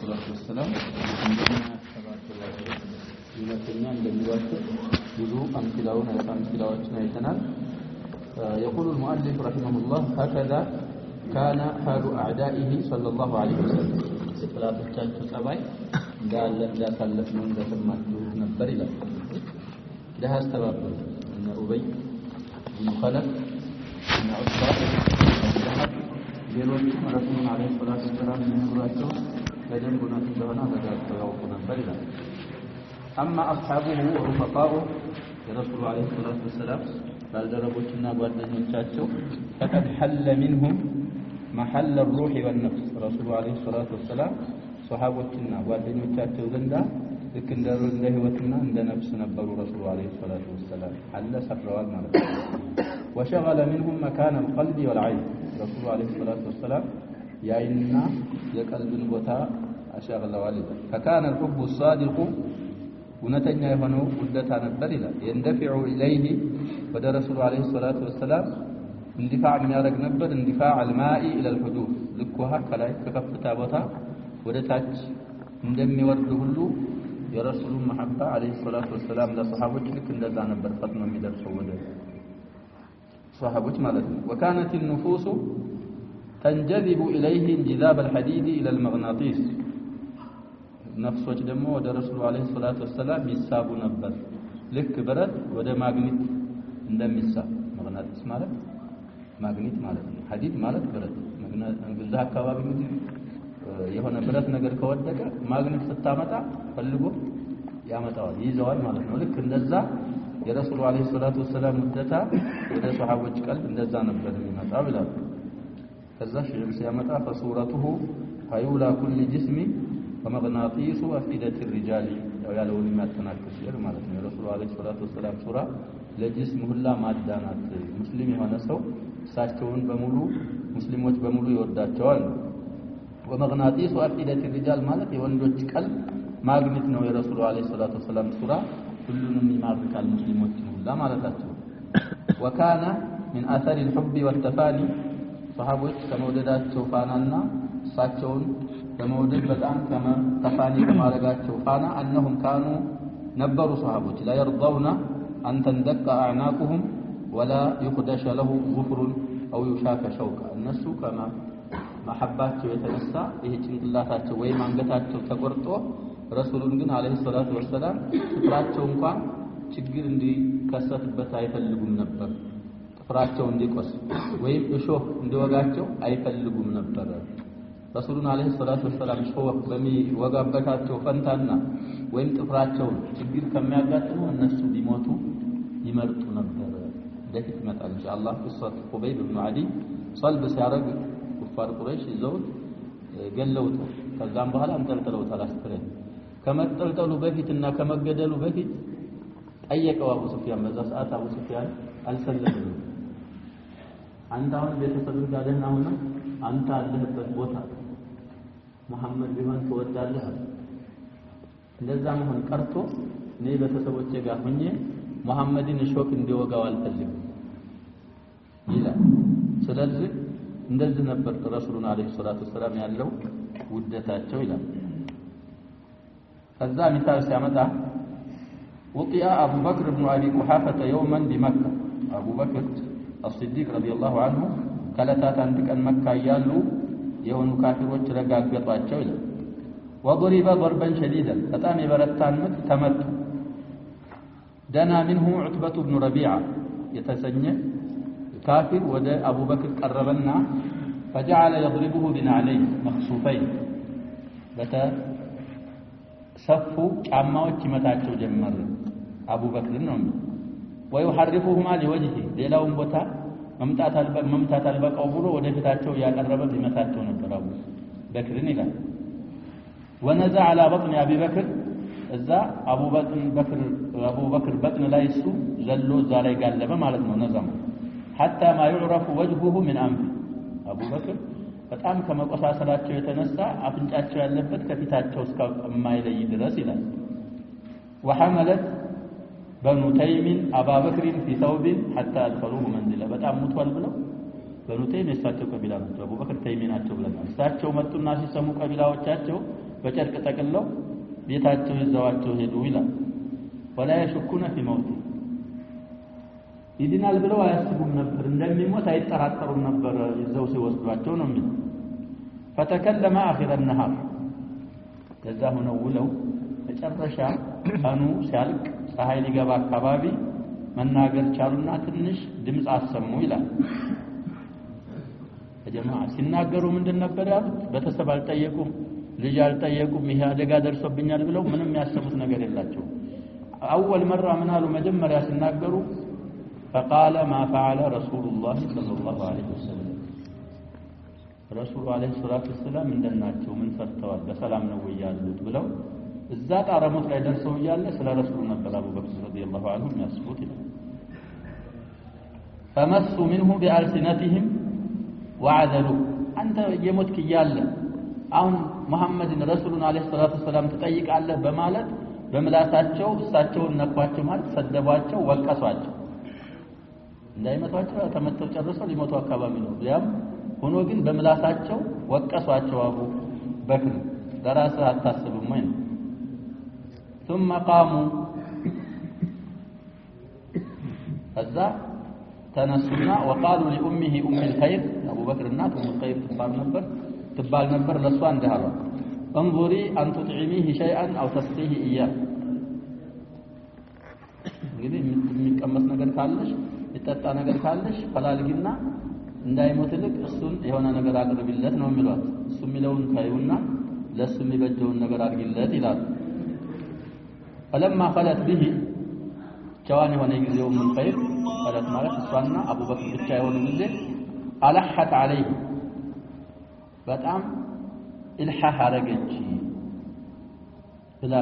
ሰላቱ ወሰለም ሁለተኛ እንደሚሏቸው ብዙ አምثላዎችን አይተናል يقول المؤلف رحمه الله هكذا كان حال أعدائه صلى الله عليه وسلم ስላቶቻቸው ጸባይ እንዳለ እንዳሳለፍነው እንደሰማችሁ ነበር ይላል ለሐስተባበሩ እነ ኡበይ ኢብኑ ኸለፍ እነ ዑትባ ሌሎች ረሱሉን አለይሂ ሰላቱ ወሰላም የሚነግሯቸው በደንብ እውነት እንደሆነ አረጋግጠው ያውቁ ነበር ይላል أما أصحابه ورفقاؤه የረሱሉ አለይሂ ሰላቱ ወሰላም ባልደረቦችና ጓደኞቻቸው فقد حل منهم محل الروح والنفس رسول عليه الصلاة والسلام صحابوችና ጓደኞቻቸው ዘንዳ ልክ እንደ ህይወትና እንደ ነፍስ ነበሩ ረሱሉ عليه الصلاة والسلام አለ ሰፍረዋል ማለት ነው وشغل منهم مكان القلب والعين رسول عليه الصلاة والسلام ያይንና የቀልብን ቦታ አሻግለዋል فكان الحب الصادق እውነተኛ የሆነው ውደታ ነበር ይላል يندفع إليه ወደ ረሱሉ عليه الصلاة والسلام اندفاع የሚያደርግ ነበር اندفاع الماء الى الحدوث ልኩሃ ከላይ ከከፍታ ቦታ ወደ ታች እንደሚወርድ ሁሉ የረሱሉ መሐባ عليه الصلاة والسلام ለሰሃቦች ልክ እንደዛ ነበር ፈጥኖ የሚደርሰው ወደ ሰሃቦች ማለት ነው وكانت النفوس تنجذب اليه انجذاب الحديد الى المغناطيس ነፍሶች ደግሞ ወደ ረሱሉ عليه الصلاة والسلام ይሳቡ ነበር ልክ ብረት ወደ ማግኔት እንደሚሳብ መግናጢስ ማለት ማግኔት ማለት ነው ሐዲድ ማለት ብረት እዛ አካባቢ እንግዲህ የሆነ ብረት ነገር ከወደቀ ማግኔት ስታመጣ ፈልጎ ያመጣዋል ይዘዋል ማለት ነው ልክ እንደዛ የረሱሉ عليه الصلاة والسلام ውደታ ወደ ሱሐቦች ቀልብ እንደዛ ነበር የሚመጣው ይላል ከዛ ሽርስ ያመጣ فصورته فيولى كل جسم ومغناطيس أفئدة الرجال ያለውን የሚያጠናክር ሲል ማለት ነው የረሱሉ عليه الصلاة والسلام ሱራ ለጅስም ሁላ ማዳናት ሙስሊም የሆነ ሰው እሳቸውን በሙሉ ሙስሊሞች በሙሉ ይወዳቸዋል ومغناطيس أفئدة الرجال ማለት የወንዶች ቀልብ ማግኔት ነው የረሱሉ عليه الصلاة والسلام ሱራ ሁሉንም ይማርካል ሙስሊሞች ሁላ ማለታቸው وكان من أثر الحب والتفاني صحابዎች ከመውደዳቸው ፋናና እሳቸውን በመውደድ በጣም ተፋኒ ከማረጋቸው ፋና انهم كانوا ነበሩ صحابዎች لا يرضون أن تندق أعناقهم ولا يخدش له ظفر أو يشاك شوكا الناس كما محباتቸው የተነሳ ይሄ ጭንቅላታቸው ወይ ማንገታቸው ተቆርጦ ረሱሉን ግን عليه الصلاة والسلام ጥፍራቸው እንኳን ችግር እንዲከሰትበት አይፈልጉም ነበር ጥፍራቸው እንዲቆስ ወይም እሾህ እንዲወጋቸው አይፈልጉም ነበር ረሱሉን عليه الصلاة والسلام እሾህ በሚወጋበታቸው ፈንታና ወይም ጥፍራቸው ችግር ከሚያጋጥሙ እነሱ ቢሞቱ ይመርጡ ነበር ለፊት መጣል ኢንሻአላህ ቁሰት ኹበይብ ኢብኑ አዲ ጸልብ ሲያረግ ኩፋር ቁረይሽ ይዘው ገለውት ከዛም በኋላ አንጠልጥለውታል አስከሬን ከመጠልጠሉ በፊትና ከመገደሉ በፊት ጠየቀው አቡ ሱፊያን በዛ ሰዓት አቡ ሱፊያን አልሰለመም አንተ አሁን ቤተሰብህ ጋር ደህና ሆነ አንተ አለህበት ቦታ መሐመድ ቢሆን ተወዳለህ እንደዛ መሆን ቀርቶ እኔ ቤተሰቦቼ ጋር ሆኜ መሐመድን ሾክ እንዲወጋው አልፈልግም ይላል ስለዚህ እንደዚህ ነበር ረሱሉን عليه الصلاة والسلام ያለው ውደታቸው ይላል ከዛ ሚሳል ሲያመጣ وقيا أبو بكر بن أبي قحافة يوما بمكة أبو بكر الصديق رضي الله عنه كلتات عندك أن مكة يالو يهون كافروች ረጋገጧቸው ይላል وضرب ضربا شديدا በጣም የበረታን ምት ተመቱ دنا منه عتبة بن ربيعة يتسنى كافر ودى أبو بكر قربنا فجعل يضربه بنعلين مخصوفين بتا صفوا عماوች ይመታቸው ጀመረ أبو بكر ነው ويحرفهما لوجهه ሌላውን ቦታ መምታት አልበቃው ብሎ ወደ ፊታቸው ያቀረበ ቢመታቸው ነበር አቡ በክርን ይላል ونزع على بطن أبي بكر እዛ አቡ በክር በጥን ላይ እሱ ዘሎ እዛ ላይ ጋለበ ማለት ነው ነዛም حتى ما يعرف وجهه من أنفه አቡ በክር በጣም ከመቆሳሰላቸው የተነሳ አፍንጫቸው ያለበት ከፊታቸው እስከ ማይለይ ድረስ ይላል وحملت بنو تيم أبا بكر في ثوب حتى أدخلوه منزله በጣም ሙቷል ብለው በኑ ተይም የሳቸው ቀቢላ ናቸው አቡ በክር ተይሚናቸው ብለናል እሳቸው መጡና ሲሰሙ ቀቢላዎቻቸው በጨርቅ ጠቅልለው ቤታቸው ይዘዋቸው ሄዱ ይላል። ወላ يشكون في موته ይድናል ብለው አያስቡም ነበር፣ እንደሚሞት አይጠራጠሩም ነበር ይዘው ሲወስዷቸው ነው የሚለው። فتكلم آخر النهار ከዛ ሆነው ውለው መጨረሻ ቀኑ ሲያልቅ ፀሐይ ሊገባ አካባቢ መናገር ቻሉና ትንሽ ድምጽ አሰሙ ይላል። ጀማዓ ሲናገሩ ምንድን ነበር ያሉት? ቤተሰብ አልጠየቁም፣ ልጅ አልጠየቁም፣ ይሄ አደጋ ደርሶብኛል ብለው ምንም ያሰቡት ነገር የላቸው። አወል መራ ምን አሉ? መጀመሪያ ሲናገሩ فقال ما فعل رسول الله صلى الله عليه وسلم ረሱሉ አለይሂ ሰላቱ ወሰለም እንደናቸው ምን ሰርተዋል በሰላም ነው ያሉት ብለው እዛ ጣረሞት ላይ ደርሰው እያለ ስለ ረሱሉ ነበር አቡበክር ረዲየላሁ ዐንሁ የሚያስቡት ይላል። فمسوا منه بألسنتهم وعذلوا አንተ የሞትክ እያለ አሁን መሐመድን ረሱሉን አለይሂ ሰላቱ ወሰለም ትጠይቃለህ በማለት በምላሳቸው እሳቸውን ነኳቸው ማለት ሰደቧቸው፣ ወቀሷቸው። እንዳይመቷቸው ተመተው ጨርሰው ሊሞቱ አካባቢ ነው። ያም ሆኖ ግን በምላሳቸው ወቀሷቸው። አቡ በክር ለራስህ አታስብም ወይ? ثم قاموا ከዛ ተነሱና وقالوا لأمه أم الخير أبو بكر እናት ኡም الخير ትባል ነበር ለሷ እንዲህ አሏት انظري أن تطعميه شيئا أو تسقيه إياه እንግዲህ የሚቀመስ ነገር ካለሽ ይጠጣ ነገር ካለሽ ፈላልግና እንዳይሞትልክ እሱን የሆነ ነገር አቅርብለት ነው የሚሏት። እሱ የሚለውን ታዩና ለሱ የሚበጀውን ነገር አድርጊለት ይላል። فلما خلت به ጀዋን የሆነ ጊዜው ምን ኸይር ማለት ማለት እሷና አቡበክር ብቻ የሆኑ ጊዜ አለሐት عليه በጣም ኢልሃህ አረገች ብላ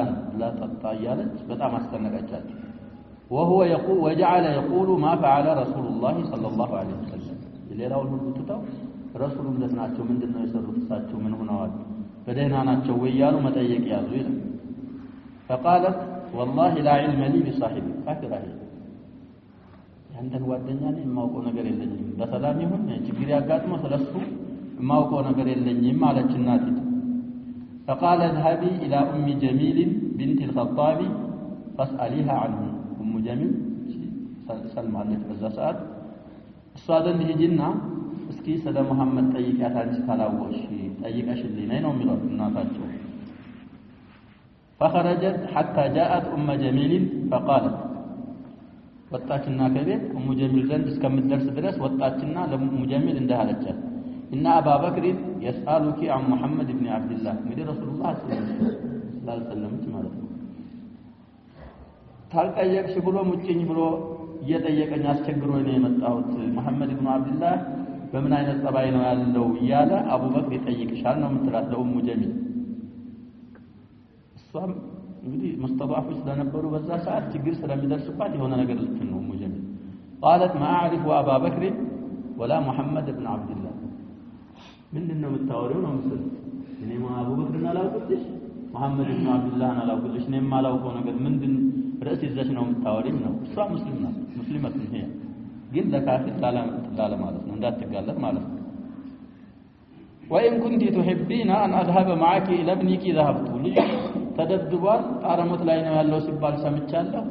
ጠጣ እያለች በጣም አስጨነቀቻቸው። وهو يقول وجعل يقول ما فعل رسول الله صلى الله عليه وسلم ሌላውን ሁሉ ትተው ረሱሉ እንደናቸው ምንድነው የሰሩት እሳቸው ምን ሆነዋል በደህና ናቸው ወይ ያሉ መጠየቅ ያዙ ይላል። فقالت والله لا علم لي بصاحبي فكره ያንተን ጓደኛ ነኝ የማውቀው ነገር የለኝም በሰላም ይሁን ችግር ያጋጥመው ስለሱ የማውቀው ነገር የለኝም አለች እናቲቱ። فقال اذهبي الى ام جميل بنت الخطاب فاساليها عنه ام جميل سلمى አለች በዛ ሰዓት እሷ ዘንድ ሂጂና እስኪ ስለ መሐመድ ጠይቂያት አንቺ ካላወቅሽ ጠይቀሽልኝ ነይ ነው የሚለው እናታቸው። فخرجت حتى جاءت ام جميل فقالت ወጣችና ከቤት ኡሙ ጀሚል ዘንድ እስከምትደርስ ድረስ ወጣችና ለኡሙ ጀሚል እንዳለቻት ان ابا بكر يسالك عن محمد بن عبد الله እንግዲህ ረሱላህ ሰለላሁ ዐለይሂ ወሰለም ማለት ነው ታልጠየቅሽ ብሎ ሙጭኝ ብሎ እየጠየቀኝ አስቸግሮኝ ነው የመጣሁት መሐመድ ኢብኑ አብዱላህ በምን አይነት ጸባይ ነው ያለው እያለ አቡበክር ይጠይቅሻል ነው የምትላት ለኡሙ ጀሚል። እሷም እንግዲህ መስተضعፎች ስለነበሩ በዛ ሰዓት ችግር ስለሚደርስባት የሆነ ነገር ልትል ነው ኡሙ ጀሚል። قالت ما اعرف ابا بكر ولا محمد بن عبد الله ምንድነው የምታወሪው ነው ምስል እኔ አቡበክርን አላውቅልሽ መሐመድ ኢብኑ አብዱላህን አላውቅልሽ እኔ የማላውቀው ነገር ምንድን ርዕስ ይዘሽ ነው የምታወሪው ነው። እሷ ሙስሊም ናት ሙስሊመት ነው ግን ለካፊር ላለ ማለት ነው እንዳትጋለጥ ማለት ነው። وإن كنت تحبين أن أذهب معك إلى ابنك ذهبت ልጅ ተደብድቧል ጣረሞት ላይ ነው ያለው ሲባል ሰምቻለሁ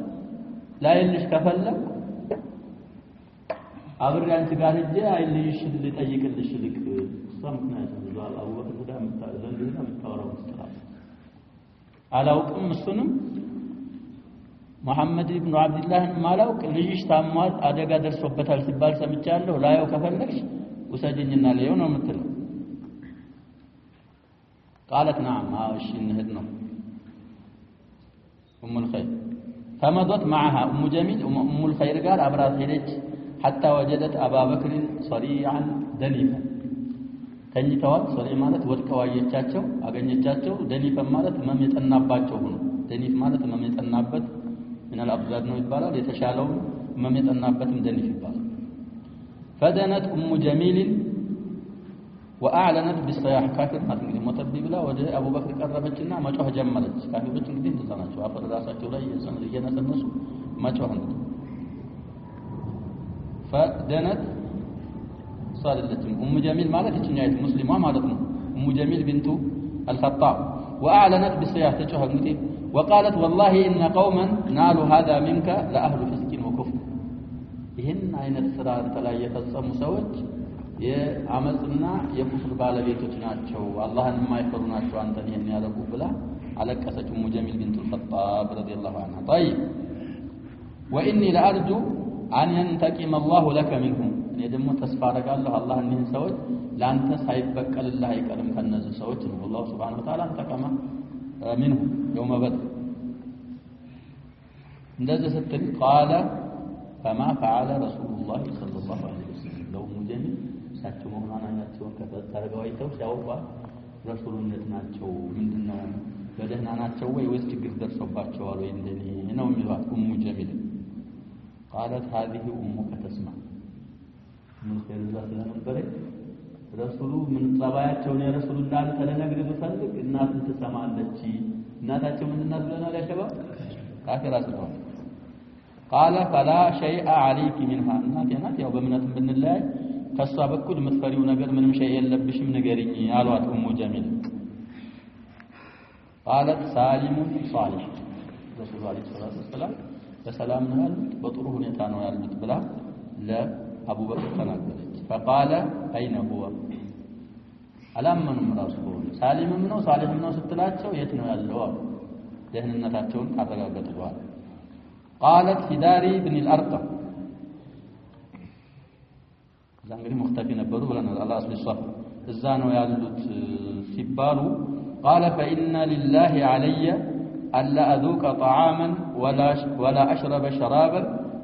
ላይልሽ ከፈለኩ አብሬ አንቺ ጋር ሄጄ አይልሽ ልጠይቅልሽ ልክ እሷም ምክንያቱም ይላል አቡበክር ጋር የምታወራው ስትራፍ አላውቅም እሱንም መሐመድ ኢብኑ አብዱላህ ማላውቅ ልጅሽ ታሟል አደጋ ደርሶበታል ሲባል ሰምቻለሁ ላየው ከፈለግሽ ወሰጂኝና ለየው ነው የምትለው። قالت نعم እሺ እንሂድ ነው ኡሙ الخير فمضت معها ام جميل ام الخير ጋር አብራት ሄደች حتى وجدت ابا بكر صريعا دنيفا ተኝተዋል ሶሪዕ ማለት ወድቀው አየቻቸው አገኘቻቸው ደኒፈ ማለት ህመም የጠናባቸው ሆኖ ደኒፍ ማለት ህመም የጠናበት من الابزاد ነው ይባላል የተሻለው ህመም የጠናበትም ደኒፍ ይባላል። فدنت ام جميل واعلنت بالصياح ካፊር ማለት እንግዲህ ሞተብኝ ብላ ወደ አቡበክር ቀረበችና መጮህ ጀመረች። ካፊሮች እንግዲህ እንደዛ ናቸው አፈር ራሳቸው ላይ እየነሰነሱ መጮህ ነው። فدنت صادلتهم ام جميل ማለት እቺኛይት ሙስሊማ ማለት ነው ام جميل بنت الخطاب وأعلنت بالصياح تشوها نتي وقالت والله إن قوما نالوا هذا منك لأهل فسق وكفر ይህን አይነት ስራ አንተ ላይ የፈጸሙ ሰዎች የአመጽና የኩፍር ባለቤቶች ናቸው አላህን የማይፈሩ ናቸው አንተን ይሄን ያደረጉ ብላ አለቀሰች ኡሙ ጀሚል ቢንት الخطاب رضي الله عنها طيب واني لارجو ان ينتقم الله لك منهم እኔ ደግሞ ተስፋ አደርጋለሁ አላህ እነዚህን ሰዎች ላንተ ሳይበቀልልህ አይቀርም ከነዚህ ሰዎች ነው አላህ Subhanahu Wa Ta'ala ተቀማ منهم يوم بدر እንደዚህ ስትል قال فما فعل رسول الله صلى الله عليه وسلم لو مجمل ሳቸው መሆናናቸውን ከተታረጋው አይተው ሲያውባ ረሱልነት ናቸው ምንድነው በደህና ናቸው ወይስ ችግር ደርሶባቸዋል ወይ እንደኔ ነው የሚሏት ኡሙ ጀሚል قالت هذه امك تسمع ምን ተረዛ ስለነበረ ረሱሉ ምን ጸባያቸው ነው ረሱሉ እንዳንተ ለነግር ቢፈልግ እናትን ትሰማለች እናታቸው ምን እናዝለናል ያሸባ ካፊራ ስለሆነ قال فلا شيء عليك منها እናቴናት ያው በእምነትም ብንለያይ ከሷ በኩል ምትፈሪው ነገር ምንም ሸይ የለብሽም ንገሪኝ አሏት ኡሙ ጀሚል قالت سالم صالح رسول الله صلى الله عليه وسلم በሰላም ነው ያሉት በጥሩ ሁኔታ ነው ያሉት ብላ ለአቡ በክር ተናገረች فقال اين هو አላመኑም ራሱ ሳሊምም ነው ሳሊህም ነው ስትላቸው የት ነው ያለው ደህንነታቸውን ካረጋገጡ በኋላ قالت في دار ابن الارقم زانغري مختفي ነበሩ ብለናል الله اصل الصف እዛ ነው ያሉት ሲባሉ قال فإن لله علي ألا أذوق طعاما ولا أشرب شرابا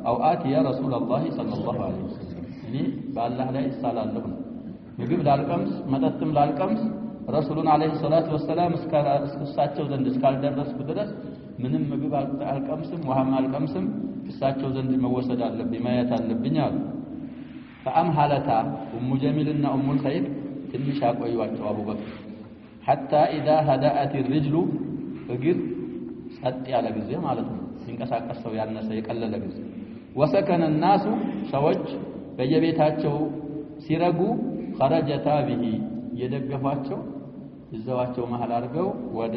أو آتي رسول الله صلى الله عليه وسلم يعني بالله لا يسالالله ምግብ ላልቀምስ መጠጥም ላልቀምስ ረሱሉን አለይሂ ሰላቱ ወሰለም እስካቸው ዘንድ እስካልደረስኩ ድረስ ምንም ምግብ አልቀምስም ውሃም አልቀምስም እሳቸው ዘንድ መወሰድ አለብኝ ማየት አለብኝ አሉ فأمهلتا أم جميلنا أم الخير ትንሽ አቆዩአቸው አቡበክር حتى إذا هدأت الرجل እግር ጸጥ ያለ ጊዜ ማለት ነው ሲንቀሳቀስ ሰው ያነሰ የቀለለ ጊዜ وسكن الناس ሰዎች በየቤታቸው ሲረጉ خرجتا به የደገፋቸው እዛዋቸው መሃል አድርገው ወደ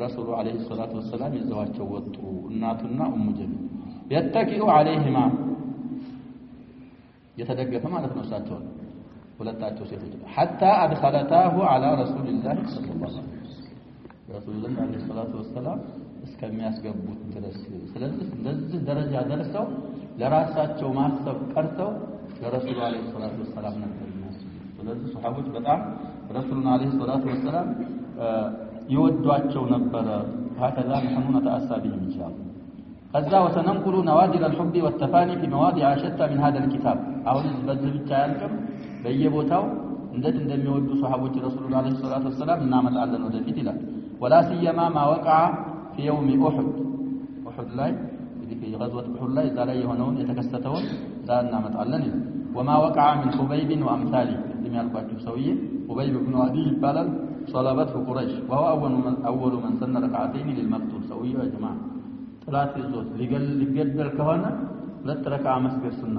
ረሱሉ አለይሂ ሰላቱ ወሰለም ይዘዋቸው ወጡ እናቱና ኡሙ ጀሚል يتكئ عليهما የተደገፈ ማለት ነው እሳቸው ሁለታቸው ሴቶች حتى ادخلتاه على رسول الله صلى الله عليه وسلم رسول الله عليه الصلاه والسلام እስከሚያስገቡት ድረስ ስለዚህ እንደዚህ ደረጃ ደርሰው ለራሳቸው ማሰብ ቀርተው ለረሱሉ አለይሂ ሰላቱ ወሰለም ነበር ስለዚህ ሱሐቦች በጣም ረሱሉን አለይሂ ሰላቱ ወሰለም ይወዷቸው ነበር هكذا نحن نتأسى بهم إن شاء الله ከዛ وسننقل نوادر الحب والتفاني في مواضع شتى من هذا الكتاب አሁን በዚህ ብቻ ያልከም በየቦታው እንዴት እንደሚወዱ ሱሐቦች ረሱሉን አለይሂ ሰላቱ ወሰለም እናመጣለን ወደፊት ይላል ولا سيما ما وقع في يوم احد ላይ في غزوه احد ላይ ዛሬ የሆነውን የተከሰተውን ዛሬ እናመጣለን ይላል وما وقع من خبيب وامثاله የሚያልቋቸው ሰውዬ خبيب بن عدي ይባላል صلبته قريش وهو اول من سن ركعتين للمقتول ሰውዬው يا جماعه ጥላት ይዞት ሊገደል ከሆነ ሁለት ረካዓ መስገድ ሱና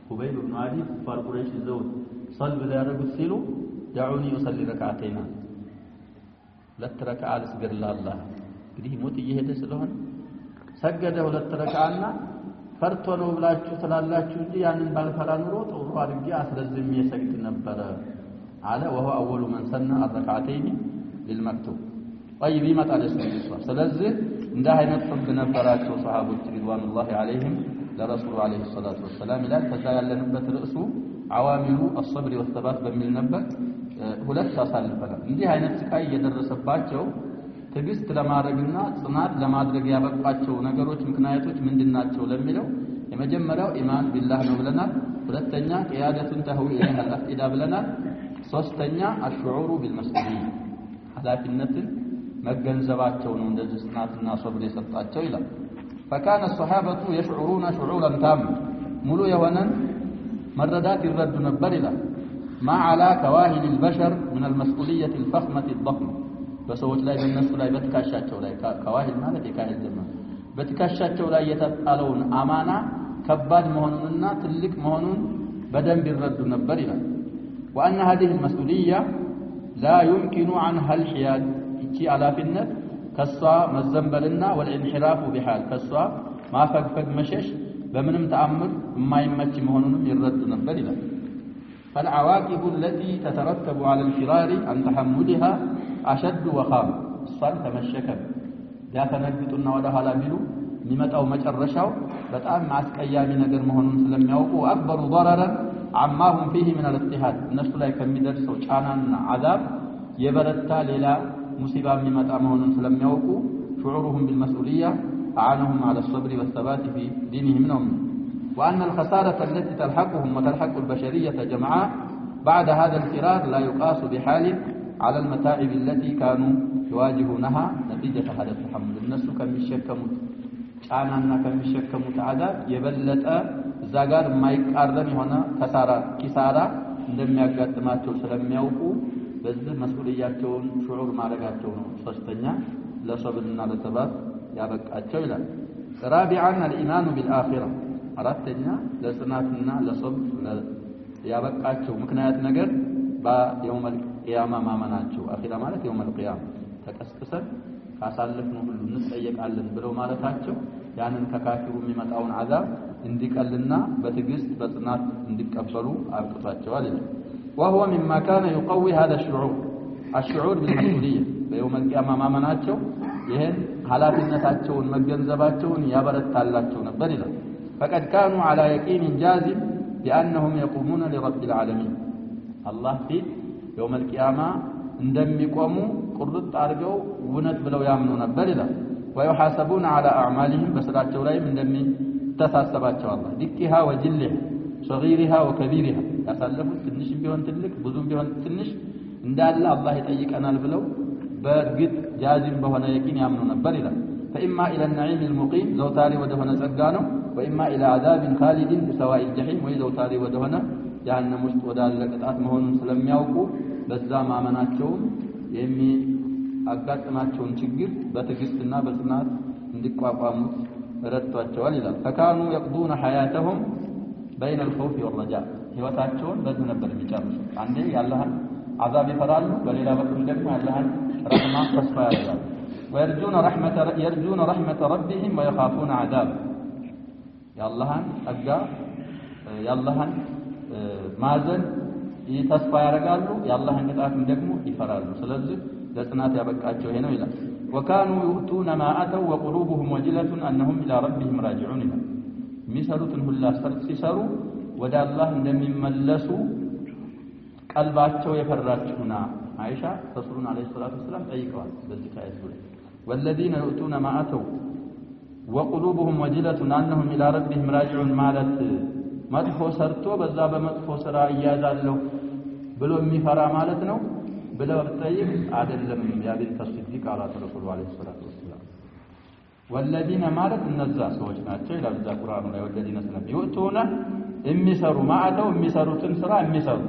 خبيب بن عدي كفار قريش ይዘውት صلب ሊያደርጉት ሲሉ دعوني اصلي ركعتين ሁለት ረካዓ ልስገድ ለአላህ እንግዲህ ሞት እየሄደ ስለሆነ ሰገደ ሁለት ረካዓና ፈርቶ ነው ብላችሁ ተላላችሁ እንጂ ያንን ባልፈራ ኑሮ ጥሩ አድርጌ አስረዝም የሰግድ ነበር አለ وهو اول من سن الركعتين للمكتوب طيب يمጣ ለሰው ስለዚህ እንደ አይነት ፍርድ ነበራቸው ሱሐቦች ሪድዋኑላሂ ዐለይሂም ለረሱሉ ዐለይሂ ሰላቱ ወሰለም ይላል ከዛ ያለንበት ርዕሱ عوامل الصبر والثبات በሚል ነበር ሁለት አሳልፈናል እንዲህ አይነት ስቃይ እየደረሰባቸው ትግስት ለማድረግና ጽናት ለማድረግ ያበቃቸው ነገሮች ምክንያቶች ምንድናቸው ለሚለው የመጀመሪያው ኢማን ቢላህ ነው ብለናል ሁለተኛ ቂያደቱን ተህዊ ኢላህ አልአፍኢዳ ብለናል ሶስተኛ አሽዑሩ ቢልመስኡሊያ ኃላፊነትን መገንዘባቸው ነው እንደዚህ ጽናትና ሶብር የሰጣቸው ይላል فكان الصحابه يشعرون شعورا تاما ሙሉ የሆነን መረዳት ይረዱ ነበር ይላል ما على كواهن البشر من المسؤوليه الفخمه الضخمه በሰዎች ላይ በእነሱ ላይ በትካሻቸው ላይ ከዋሂድ ማለት የካሂድ ዘመን በትካሻቸው ላይ የተጣለውን አማና ከባድ መሆኑንና ትልቅ መሆኑን በደንብ ይረዱ ነበር ይላል وان هذه المسؤوليه لا يمكن عنها الحياد እቺ አላፊነት ከሷ መዘንበልና والانحراف بحال ከሷ ማፈግፈግ መሸሽ በምንም ተአምር የማይመች መሆኑንም ይረዱ ነበር ይላል فالعواقب التي تترتب على الفرار عن تحملها أشد وخام እሷን ተመሸከም ያፈነግጡና ወደ ኋላ ቢሉ የሚመጣው መጨረሻው በጣም ማስቀያሚ ነገር መሆኑን ስለሚያውቁ አክበሩ ضررا عما هم فيه من الاضطهاد እነሱ ላይ ከሚደርሰው ጫናና عذاب የበረታ ሌላ ሙሲባ የሚመጣ መሆኑን ስለሚያውቁ شعورهم بالمسؤولية أعانهم على الصبر والثبات في دينهم نوم وأن الخسارة التي تلحقهم وتلحق البشرية جمعاء بعد هذا الفرار لا يقاس بحال على المتاعب التي كانوا يواجهونها نتيجة هذا التحمل الناس كم يشكموا ጫናና ከሚሸከሙት عذاب የበለጠ ዛጋር ማይቃረን የሆነ ኪሳራ እንደሚያጋጥማቸው ስለሚያውቁ በዚህ መስኡልያቸውን ሹዑር ማድረጋቸው ነው ሶስተኛ ለሰብርና ለተባት ያበቃቸው ይላል رابعا الايمان بالاخره አራተኛ ለጽናትና ለሰብር ያበቃቸው ምክንያት ነገር በየውም القيامه ማመናቸው አኺራ ማለት የውም القيامه ተቀስቅሰን ካሳለፍነው ሁሉ እንጠየቃለን ብለው ማለታቸው ያንን ከካፊሩ የሚመጣውን عذاب እንዲቀልና በትግስት በጽናት እንዲቀበሉ አብቅቷቸዋል ይላል وهو مما كان يقوي هذا الشعور بالمسؤوليه በየውም القيامه ማመናቸው ይሄን ኃላፊነታቸውን መገንዘባቸውን ያበረታላቸው ነበር ይላል فقد كانوا على يقين جازم بانهم يقومون لرب العالمين الله في يوم القيامه እንደሚቆሙ ቁርጥ አድርገው ውነት ብለው ያምኑ ነበር ይላል ويحاسبون على اعمالهم በስራቸው ላይም እንደሚተሳሰባቸው አላህ ዲክሃ ወጅልህ صغيرها وكبيرها ያሳለፉት ትንሽም ቢሆን ትልቅ ብዙም ቢሆን ትንሽ እንዳለ አላህ ይጠይቀናል ብለው በእርግጥ ጃዚም በሆነ የቂን ያምኑ ነበር ይላል فإما إلى النعيم المقيم زوتاري ودهنا سقانو وإما إلى عذاب خالد بسواء الجحيم وزوتاري ودهنا جهنم ውስጥ ወዳለ ቅጣት መሆኑን ስለሚያውቁ በዛ ማመናቸውን የሚያጋጥማቸውን ችግር በትግስትና በጽናት እንዲቋቋሙት ረድቷቸዋል ይላል فكانوا يقضون حياتهم بين الخوف والرجاء ህይወታቸውን በዚህ ነበር የሚጨርሱት አንዴ ያላህን عذاب ይፈራሉ በሌላ በኩል ደግሞ ያላህን ረህማ ተስፋ ያደርጋሉ ويرجون رحمة ربهم ويخافون عذابه يا الله أجا يا الله ማዘን ተስፋ ያደርጋሉ ያላህን ቅጣት ደግሞ ይፈራሉ ስለዚህ ለጽናት ያበቃቸው ይሄ ነው ይላል وكانوا يؤتون ما اتوا وقلوبهم وجلة انهم الى ربهم راجعون የሚሰሩትን ሁሉ ሲሰሩ ወደ አላህ እንደሚመለሱ ቀልባቸው የፈራችሁና አይሻ ረሱሉን አለይሂ ሰላቱ ወሰለም ጠይቀዋል በዚህ ታይቱ والذين يؤتون ما اتوا وقلوبهم وجلة انهم الى ربهم راجعون ማለት መጥፎ ሰርቶ በዛ በመጥፎ ስራ ይያዛለው ብሎ የሚፈራ ማለት ነው ብለው በጠይቅ አይደለም ያ ቢንተ ሲዲቅ አላህ ረሱሉ አለይሂ ሰላቱ ወሰለም والذين ማለት እነዛ ሰዎች ናቸው ይላል ቁርአኑ ላይ ወለዲነ ሰለም ይወጡና የሚሰሩ ማአተው የሚሰሩትን ስራ የሚሰሩ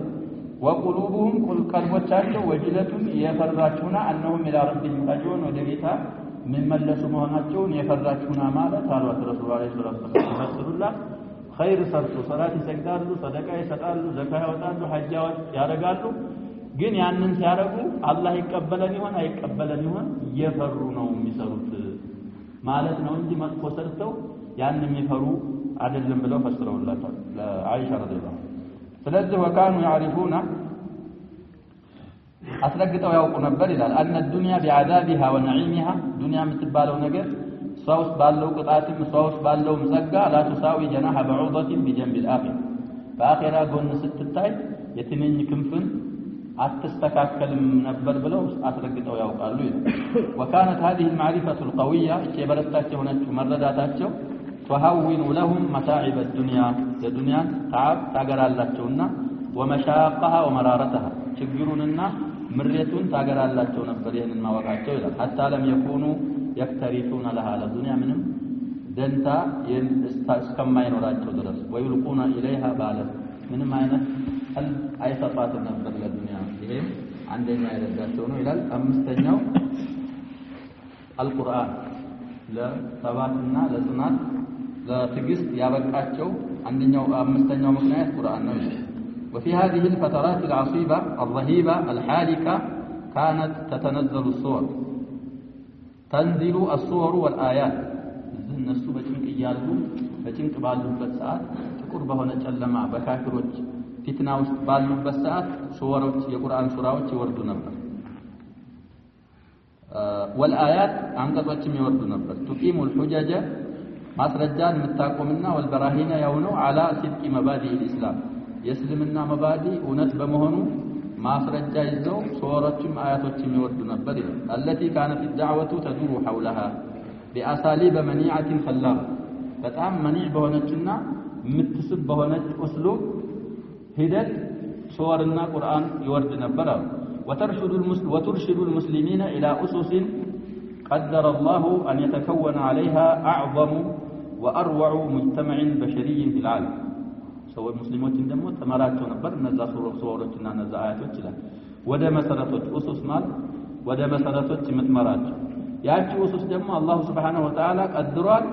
وقلوبهم ቀልቦቻቸው ወጅለቱን የፈራችሁና انهم الى ربهم راجعون ወደ ጌታ የሚመለሱ መሆናቸውን የፈራችሁና ማለት አላህ ረሱሉ አለይሂ ሰላቱ ወሰለም መስሉላህ خير ሰርቶ ሶላት ይሰግዳሉ ሰደቃ ይሰጣሉ ዘካ ያወጣሉ ሐጅ ያደርጋሉ ግን ያንን ሲያደርጉ አላህ ይቀበለን ይሆን አይቀበለን ይሆን እየፈሩ ነው የሚሰሩት ማለት ነው እንጂ መጥፎ ሰርተው ያንን የሚፈሩ አይደለም ብለው ፈስረውላታል ለአይሻ ረዲየላሁ ስለዚህ ወካኑ ያሪፉና አስረግጠው ያውቁ ነበር ይላል أن الدنيا بعذابها ونعيمها ዱንያ የምትባለው ነገር ሷውስ ባለው ቅጣትም ሷውስ ባለው ጸጋ لا تساوي جناح بعوضة بجنب الآخرة በአኺራ ጎን ስትታይ የትንኝ ክንፍን አትስተካከልም ነበር ብለው አስረግጠው ያውቃሉ ይላል وكانت هذه المعرفة القوية የበረታቸው ሆነች መረዳታቸው تهون لهم متاعب الدنيا الدنيا تعب ታገራላቸውና ومشاقها ومرارتها ችግሩንና ምሬቱን ታገራላቸው ነበር ይሄንን ማወቃቸው ይላል حتى لم يكونوا يكترثون لها الدنيا منهم دنتا እስከማይኖራቸው ድረስ ويلقون إليها بالا ምንም አይነት አይሰጣት ነበር ለዱንያ ይሄም አንደኛ ያደርጋቸው ነው ይላል አምስተኛው القرآن ለሰባትና ለጽናት ለትግስት ያበቃቸው አንደኛው አምስተኛው ምክንያት ቁርአን ነው وفي هذه الفترات العصيبة الرهيبة الحالكة كانت تتنزل الصور ተንዚሉ الصور والآيات እነሱ በጭንቅ እያሉ በጭንቅ ባሉበት ሰዓት ጥቁር በሆነ ጨለማ በካፊሮች ፊትና ውስጥ ባሉበት ሰዓት ሱወሮች የቁርአን ሱራዎች ይወርዱ ነበር والآيات አንቀጾችም ይወርዱ ነበር تقيم الحجج ማስረጃን የምታቆምና والبراهين ያውነው على صدق مبادئ الإسلام የእስልምና መባዲ እውነት በመሆኑ ማስረጃ ይዘው ሱወሮችም አያቶችም ይወርዱ ነበር ይላል التي كانت الدعوة تدور حولها بأساليب منيعة خلاق በጣም منيع በሆነችና ምትስብ በሆነች اسلوب ሂደት ሱወርና ቁርአን ይወርድ ነበር وترشد المسلمين إلى أسس قدر الله أن يتكون عليها أعظم وأروع مجتمع بشري في العالم سوى المسلمين دمو تمراتو نبر نزا سورتنا نزا آياتوች ይላል ወደ መሰረቶች أسس ማለት ወደ መሰረቶች የምትመራቸው ያቺ أسس ደግሞ አላህ Subhanahu Wa Ta'ala ቀድሯል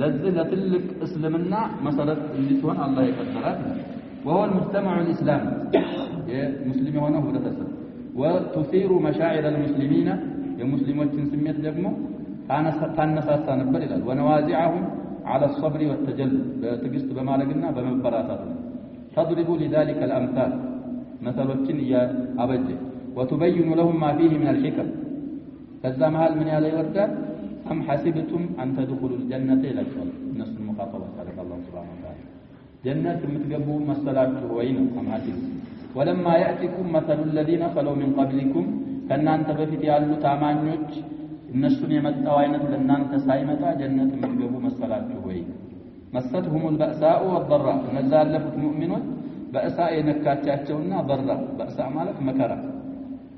ለዚህ ለትልቅ እስልምና መሰረት እንድትሆን አላህ ይቀድራል وهو المجتمع الإسلامي المسلم هنا هو التسلم وتثير مشاعر المسلمين المسلمين سميت ደግሞ ታነሳሳ ነበር ይላል ونوازعهم على الصبر والتجلد በትግስት በማለግና በመበራታት تضرب لذلك الأمثال مثሎችን ያበጀ وتبين لهم ما فيه من الحكم ከዛ መሃል ምን ያለ ይወርዳል أم حسبتم أن تدخلوا الجنة إلى النص المخاطبة قال الله سبحانه وتعالى جنة متقبوا مسلاته وين أم حسب ولما يأتكم مثل الذين خلوا من قبلكم كان أنت بفت يالو تامانيوች እነሱን የመጣው አይነት ለእናንተ ሳይመጣ ጀነት የሚገቡ መሰላችሁ ወይ መሰትሁም البأساء والضراء ነዛለፉት ሙእሚኖች በእሳእ የነካቻቸውና ضراء በእሳእ ማለት መከራ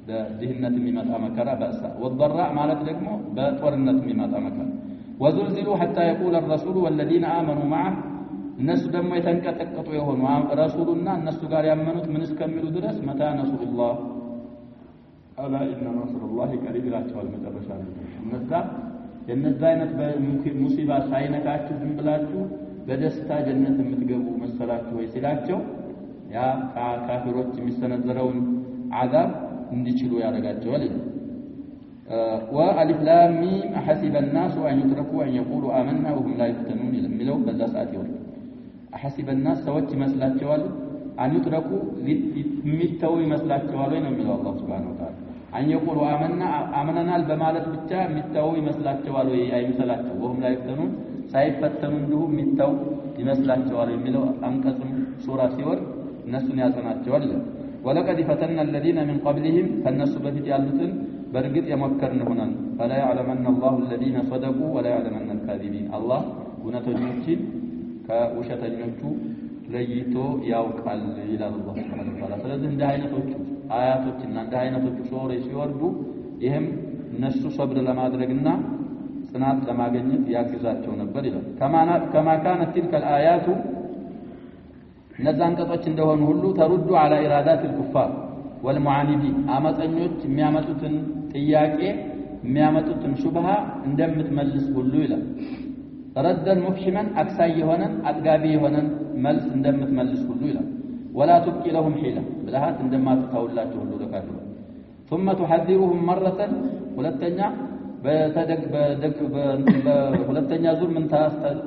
በድህነት የሚመጣ መከራ በእሳእ والضراء ማለት ደግሞ በጦርነት የሚመጣ መከራ وزلزلوا حتى يقول الرسول والذين آمنوا معه እነሱ ደግሞ የተንቀጠቀጡ የሆኑ ረሱሉና እነሱ ጋር ያመኑት ምን እስከሚሉ ድረስ መታ ነሱላህ አላ ኢነ ነስሩላሂ ቀሪብ ይላቸዋል መጨረሻ ላይ እነዛ አይነት በሙሲባ ሳይነካችሁ ዝም ብላችሁ በደስታ ጀነት የምትገቡ መሰላችሁ ወይ ሲላቸው ያ ካፊሮች የሚሰነዘረውን عذاب እንዲችሉ ያደርጋቸዋል والف لام ميم حسب الناس ان يتركوا ان يقولوا آمنا وهم لا يفتنون የሚለው በዛ ሰዓት ይወርድ حسب الناس ሰዎች ይመስላቸዋል ان يتركوا የሚተው ይመስላቸዋል ወይ ነው የሚለው አላህ Subhanahu Wa Ta'ala ان يقولوا آمنا በማለት ብቻ የሚተው ይመስላቸዋል ወይ አይመስላቸው وهم لا يفتنون ሳይፈተኑ እንዲሁ የሚተው ይመስላቸዋል የሚለው አንቀጽም ሱራ ሲወርድ እነሱን ያጸናቸዋል ولقد فتنا الذين من قبلهم فالناس በፊት ያሉትን በርግጥ የመከርን ሆነን فلا يعلمن الله الذين صدقوا ولا يعلمن الكاذبين الله እውነተኞችን ከውሸተኞቹ ለይቶ ያውቃል ይላል አላህ Subhanahu Wa Ta'ala ስለዚህ እንደ አይነቶቹ አያቶችና እንደ አይነቶቹ ሱራዎች ሲወርዱ ይሄም እነሱ ሰብር ለማድረግና ጽናት ለማግኘት ያግዛቸው ነበር ይላል كما كانت تلك الآيات እነዛ አንቀጾች እንደሆኑ ሁሉ ተሩዱ على إرادات الكفار والمعاندين አመፀኞች የሚያመጡትን ጥያቄ የሚያመጡትን ሹብሃ እንደምትመልስ ሁሉ ይላል ረደን ሙፍሂመን አክሳይ የሆነን አጥጋቢ የሆነን መልስ እንደምትመልስ ሁሉ ይላል ولا تبقي لهم حيلة ብልሃት እንደማትተውላቸው ሁሉ ለካፊሩ ثم تحذرهم مرة ሁለተኛ በሁለተኛ ዙር ምን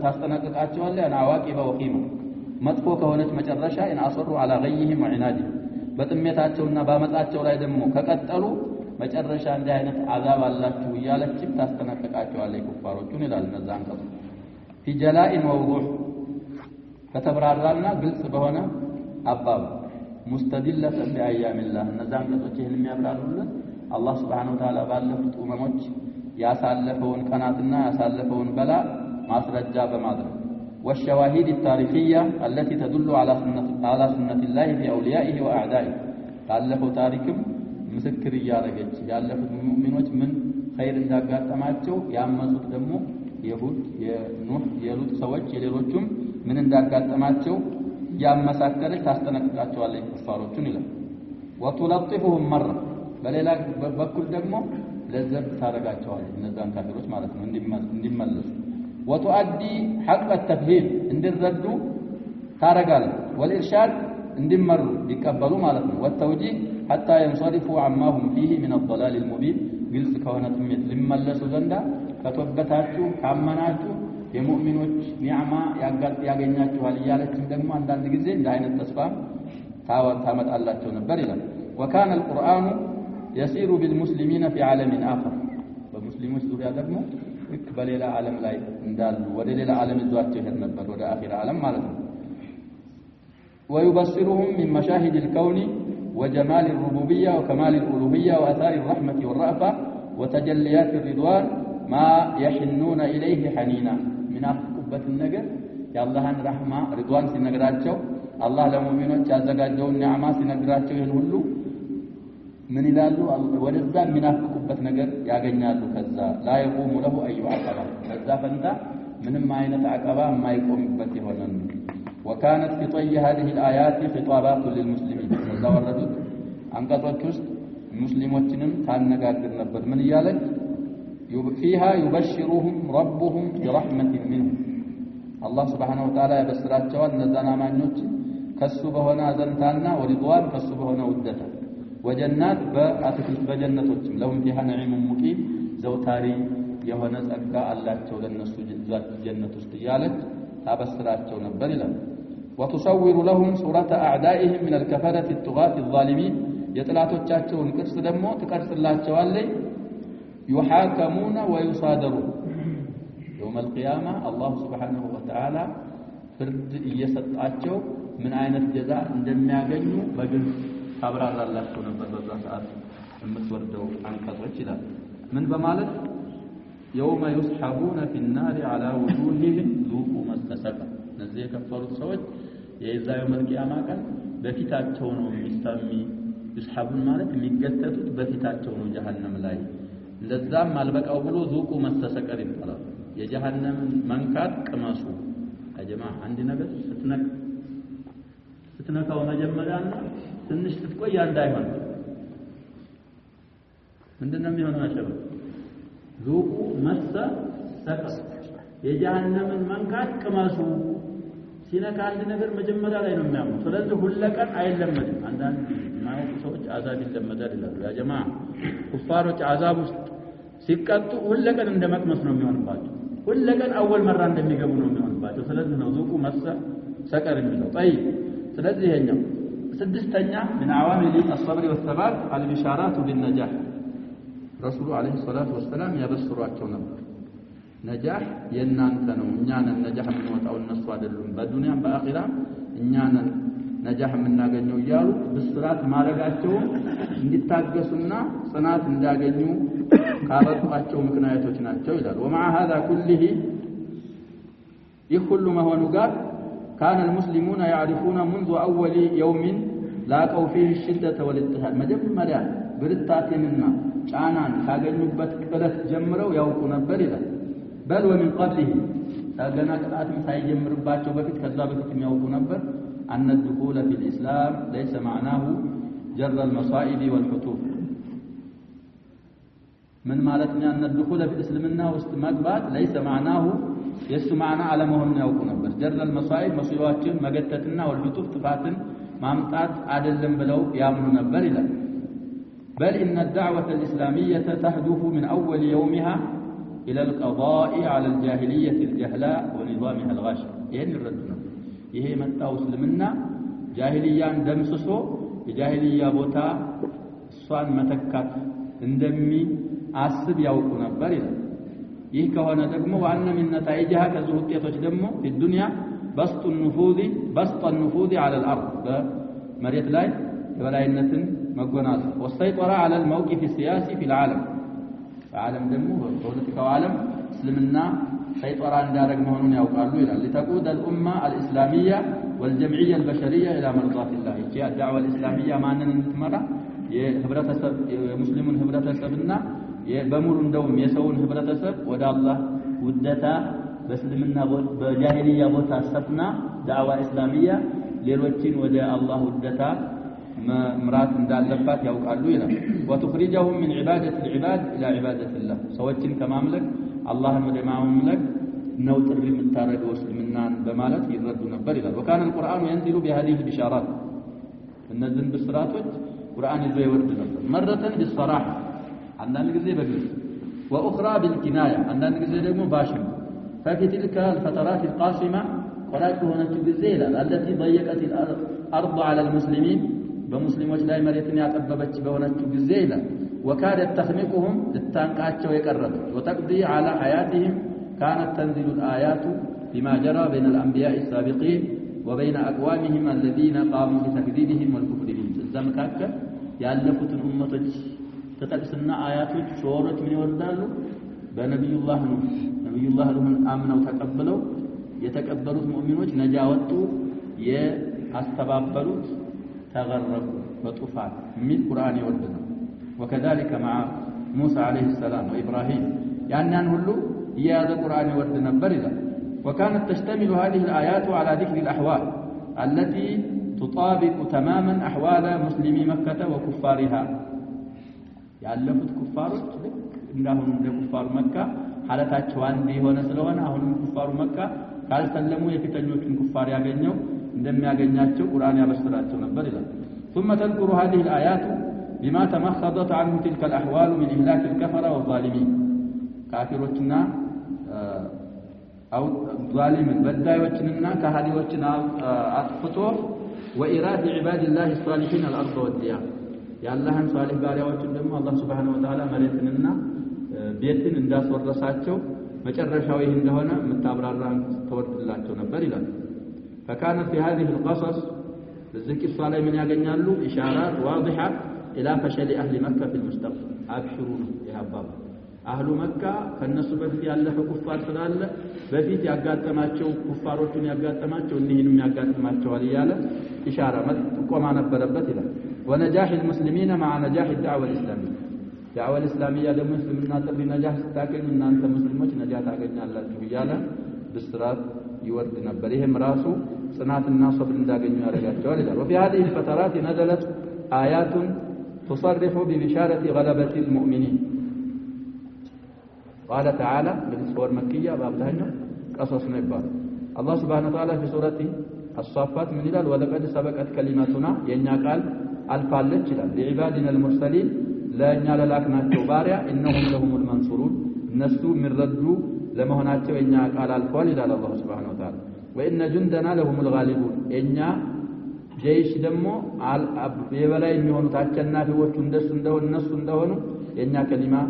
ታስጠነቅቃቸዋለህ አዋቂበ ወቂማ መጥፎ ከሆነች መጨረሻ ان اصروا على غيهم وعنادهم በጥሜታቸውና ባመጻቸው ላይ ደግሞ ከቀጠሉ መጨረሻ እንደ አይነት አዛብ አላችሁ ይያለችም ታስጠነቅቃቸዋለህ ኩፋሮቹን ይላል እነዛ አንቀጽ في جلاء ووضوح ከተብራራና ግልጽ በሆነ አባብ مستدلة بأيام الله እነዛ አንቀጾች ይህን የሚያብራሩልን አላህ Subhanahu Wa Ta'ala ባለፉት ኡመሞች ያሳለፈውን ቀናትና ያሳለፈውን በላ ማስረጃ በማድረግ والشواهد التاريخية التي تدل على سنة الله في أوليائه وأعدائه ባለፈው ታሪክም ምስክር ያደረገች ያለፉት ሙእሚኖች ምን ኸይር እንዳጋጠማቸው ያመጹት ደግሞ የሁድ የኑህ የሉጥ ሰዎች የሌሎችም ምን እንዳጋጠማቸው ያመሳከረች ታስጠነቅቃቸዋለች ኩፋሮቹን ይላል وتلطفهم مرة በሌላ በኩል ደግሞ ለዘብ ታረጋቸዋለች እነዛን ካፊሮች ማለት ነው እንዲመለሱ وتؤدي حق التفهيم እንዲረዱ ታረጋለች والإرشاد እንዲመሩ ሊቀበሉ ማለት ነው والتوجيه حتى ينصرفوا عما هم فيه من الضلال المبين ግልጽ ከሆነ ጥሜት ሊመለሱ ዘንዳ ከተወበታችሁ ካመናችሁ የሙእሚኖች ኒዕማ ያገኛችኋል እያለችም ደግሞ አንዳንድ ጊዜ እንደ አይነት ተስፋ ታመጣላቸው ነበር ይላል وكان القرآن يسير بالمسلمين في عالم آخر በሙስሊሞች ዙሪያ ደግሞ ልክ በሌላ ዓለም ላይ እንዳሉ ወደ ሌላ ዓለም ይዟቸው ይሄድ ነበር ወደ አኺራ ዓለም ማለት ነው ويبصرهم من مشاهد الكون وجمال الربوبية وكمال الألوهية وآثار الرحمة والرأفة وتجليات الرضوان ما يحنون إليه حنينا من أفقبة النجر يا الله أن رحمة رضوان سنقراتشو الله لمؤمنون جازقاتشو النعمة سنقراتشو ينهلو من إلالو ونزال من أفقبة نجر ياغنيالو كذا لا يقوم له أي عقبة كذا فانتا من ما ينتعقبا ما يقوم بته ونن وكانت في طي هذه الآيات خطابات للمسلمين وذا وردت አንቀጾች ውስጥ ሙስሊሞችንም ታነጋግር ነበር ምን ይያለች فيها يبشرهم ربهم برحمة منه الله سبحانه وتعالى يبشراቸዋል እነዛን አማኞች ከሱ በሆነ አዘንታና ወሪድዋን ከሱ በሆነ ውደታ ወጀናት በአትክልት በጀነቶችም ለሁም فيها نعيم مقيم ዘውታሪ የሆነ ጸጋ አላቸው ለነሱ ጀነት ውስጥ ይያለች ታበስራቸው ነበር ይላል وتصور لهم صورة أعدائهم من الكفرة الطغاة الظالمين የጥላቶቻቸውን ቅርጽ ደግሞ ትቀርጽላቸዋለች يحاكمون ويصادرون يوم القيامة الله سبحانه وتعالى فرد እየሰጣቸው ምን አይነት ጀዛ እንደሚያገኙ በግልጽ ታብራራላቸው ነበር በዛ ሰዓት የምትወርደው አንቀጾች ይላል ምን በማለት يوم يسحبون في النار على وجوههم ذوقوا ما استسقوا እነዚህ የከፈሩት ሰዎች የዛው መልቂያማ ቀን በፊታቸው ነው የሚስተሚ ይስሐቡን ማለት የሚገተቱት በፊታቸው ነው ጀሃነም ላይ ለዛም አልበቃው ብሎ ذوቁ መስተሰቀር ይባላል የጀሃነም መንካት ቅመሱ አጀማ አንድ ነገር ስትነካው መጀመሪያና ትንሽ ስትቆይ እንዳይሆን ምንድነው የሚሆነው አሸበ ذوቁ መስተሰቀር የጀሃነምን መንካት ቅመሱ ሲነካ አንድ ነገር መጀመሪያ ላይ ነው የሚያምኑ ስለዚህ ሁለቀን አይለመድም አንዳንድ ማየት ሰዎች አዛብ ይለመዳል ይላሉ ያ ጀማ ኩፋሮች አዛብ ውስጥ ሲቀጡ ሁለቀን እንደመቅመስ ነው የሚሆንባቸው ሁለቀን አወል መራ እንደሚገቡ ነው የሚሆንባቸው ስለዚህ ነው ذوቁ መሰ ሰቀር የሚለው طيب ስለዚህ ይሄኛው ስድስተኛ من عوامل الصبر والثبات البشارات بالنجاح رسول عليه الصلاه والسلام ያበስሯቸው ነበር ነጃህ የናንተ ነው እኛን ነጃህ የምንወጣው እነሱ አይደሉም በዱንያም በአኺራም እኛን ነጃህ የምናገኘው ይያሉ ብስራት ማረጋቸው እንዲታገሱና ጽናት እንዳገኙ ካበቋቸው ምክንያቶች ናቸው ይላል ومع هذا كله يخل ما هو نقال كان المسلمون يعرفون منذ أول يوم لاقوا فيه الشدة والاضطهاد መጀመሪያ ብርታቴንና ጫናን ካገኙበት ቅለት ጀምረው ያውቁ ነበር ይላል بل ومن قبله تاغنا قطعتم ሳይጀምርባቸው በፊት ከዛ በፊት የሚያውቁ ነበር ان الدخول في الاسلام ليس معناه جر المصائب والفتوح من معناتنا ان الدخول في الاسلامنا ውስጥ መግባት ليس معناه የሱ ማዕና አለመሆኑን ያውቁ ነበር جر المصائب መሲዋችን መገተትና ወልፍቱፍ ጥፋትን ማምጣት አይደለም ብለው ያምኑ ነበር ይላል بل ان الدعوه الاسلاميه تهدف من اول يومها إلى القضاء على الجاهلية الجهلاء ونظامها الغاشم يعني الردنا ይሄ መጣው እስልምና ጃሂልያን ደምስሶ የጃሂልያ ቦታ እሷን መተካት እንደሚያስብ ያውቁ ነበር ይላል ይህ ከሆነ ደግሞ ዋና من نتائجها ከዚህ ውጤቶች ደግሞ في الدنيا بسط النفوذ على الأرض በመሬት ላይ የበላይነትን መጎናጸፍ والسيطرة على الموقف السياسي في العالم ዓለም ደግሞ በፖለቲካው ዓለም እስልምና سيطرة እንዳረግ መሆኑን ያውቃሉ ይላል لتقود الأمة الإسلامية والجمعية البشرية إلى مرضات الله ይቺ الدعوة الإسلامية ማንን እንትመራ የህብረተሰብ የሙስሊሙን ህብረተሰብና በሙሉ እንደውም የሰውን ህብረተሰብ ወደ አላህ ውደታ በእስልምና በጃሂልያ ቦታ ሰፍና ዳዕዋ እስላሚያ ሌሎችን ወደ አላህ ውደታ መምራት እንዳለባት ያውቃሉ ይላል وتخرجهم من عبادة العباد إلى عبادة الله ሰዎችን ከማምለክ አላህን ወደ ማምለክ ነው ጥሪ የምታረገው እስልምናን በማለት ይረዱ ነበር ይላል وكان القرآن ينزل بهذه البشارات እነዚህን ብስራቶች ቁርአን ይዞ ይወርድ ነበር مرة بالصراحة አንዳንድ ጊዜ በግልጽ وأخرى بالكناية عندنا ጊዜ ደግሞ ባሽም ففي تلك الفترات القاصمة قرأت هنا الجزيلة التي ضيقت الأرض على المسلمين بمسلموች ላይ መሬትን ያጠበበች በሆነች ጊዜይላ وكادت تخنقهم للتانقاቸው የቀረበ وتقضي على حياتهم كانت تنزل الآيات بما جرى بين الأنبياء السابقين وبين أقوامهم الذين قاموا بتكذيبهم والكفر بهم الزمكاك ያለፉትን ኡመቶች ተጠቅስና አያቶች ሾሮች ምን ይወርዳሉ በነብዩላህ ኑህን አምነው ተቀበለው የተቀበሉት ሙእሚኖች ነጃ ወጡ ያስተባበሉት ተገረቁ በጡፋን ሚል ቁርአን ይወርዳል وكذلك مع موسى عليه السلام وإبراهيم يعني ሁሉ የያዘ ቁርአን ይወርድ ነበር ይላል وكانت تشتمل هذه الآيات على ذكر الأحوال التي تطابق تماما أحوال مسلمي مكة وكفارها ያለፉት ኩፋሮች ልክ እንዳሁን እንደ ኩፋሩ መካ ሐለታቸው አንድ የሆነ ስለሆነ አሁንም ኩፋሩ መካ ካልሰለሙ የፊተኞቹን ኩፋር ያገኘው እንደሚያገኛቸው ቁርአን ያበስራቸው ነበር ይላል ثم تذكر هذه الآيات بما تمخضت عنه تلك الأحوال من إهلاك الكفرة والظالمين ካፊሮችና أو ظالم بدايዎችንና ከሃዲዎችን አጥፍቶ وإراد عباد الله الصالحين الأرض والديار ያላህን ሷሊህ ባሪያዎችን ደግሞ አላህ Subhanahu Wa Ta'ala መሬትንና ቤትን እንዳስወረሳቸው መጨረሻው ይህ እንደሆነ መታብራራን ተወርድላቸው ነበር ይላል فكان في هذه القصص الذكر الصالح من ያገኛሉ ኢሻራት واضحة إلى فشل أهل مكة في المستقبل أبشروا يا بابا أهل مكة ከነሱ በፊት ያለፈ ኩፋር ስላለ በፊት ያጋጠማቸው ኩፋሮችን ያጋጠማቸው እነዚህንም ያጋጠማቸዋል ይያለ ኢሻራ መጥቆማ ነበረበት ይላል ونجاح المسلمين مع نجاح الدعوة الإسلامية الدعوة الإسلامية ደግሞ እስልምና ጥሪ ነጃህ ስታገኙ እናንተ ሙስሊሞች ነጃ ታገኛላችሁ ይያለ ብስራት ይወርድ ነበር ይሄም ራሱ ጽናትና ሶብር እንዳገኙ ያደርጋቸዋል ይላል وفي هذه الفترات نزلت آيات تصرح ببشارة غلبة المؤمنين قال تعالى بالسور مكية بابتهنة قصص نبال الله سبحانه وتعالى في سورة الصافات من إلال ولقد سبقت كلماتنا ينيا قال الفالج إلال لعبادنا المرسلين لا ينال لكنا التوباريا إنهم لهم المنصورون نسو من ردو لما هناك ينيا قال الفال إلال الله سبحانه وتعالى وإن جندنا لهم الغالبون ينيا جيش دمو يبلا يميهونو تاكنا في وجه النسو اندهونو ينيا كلمة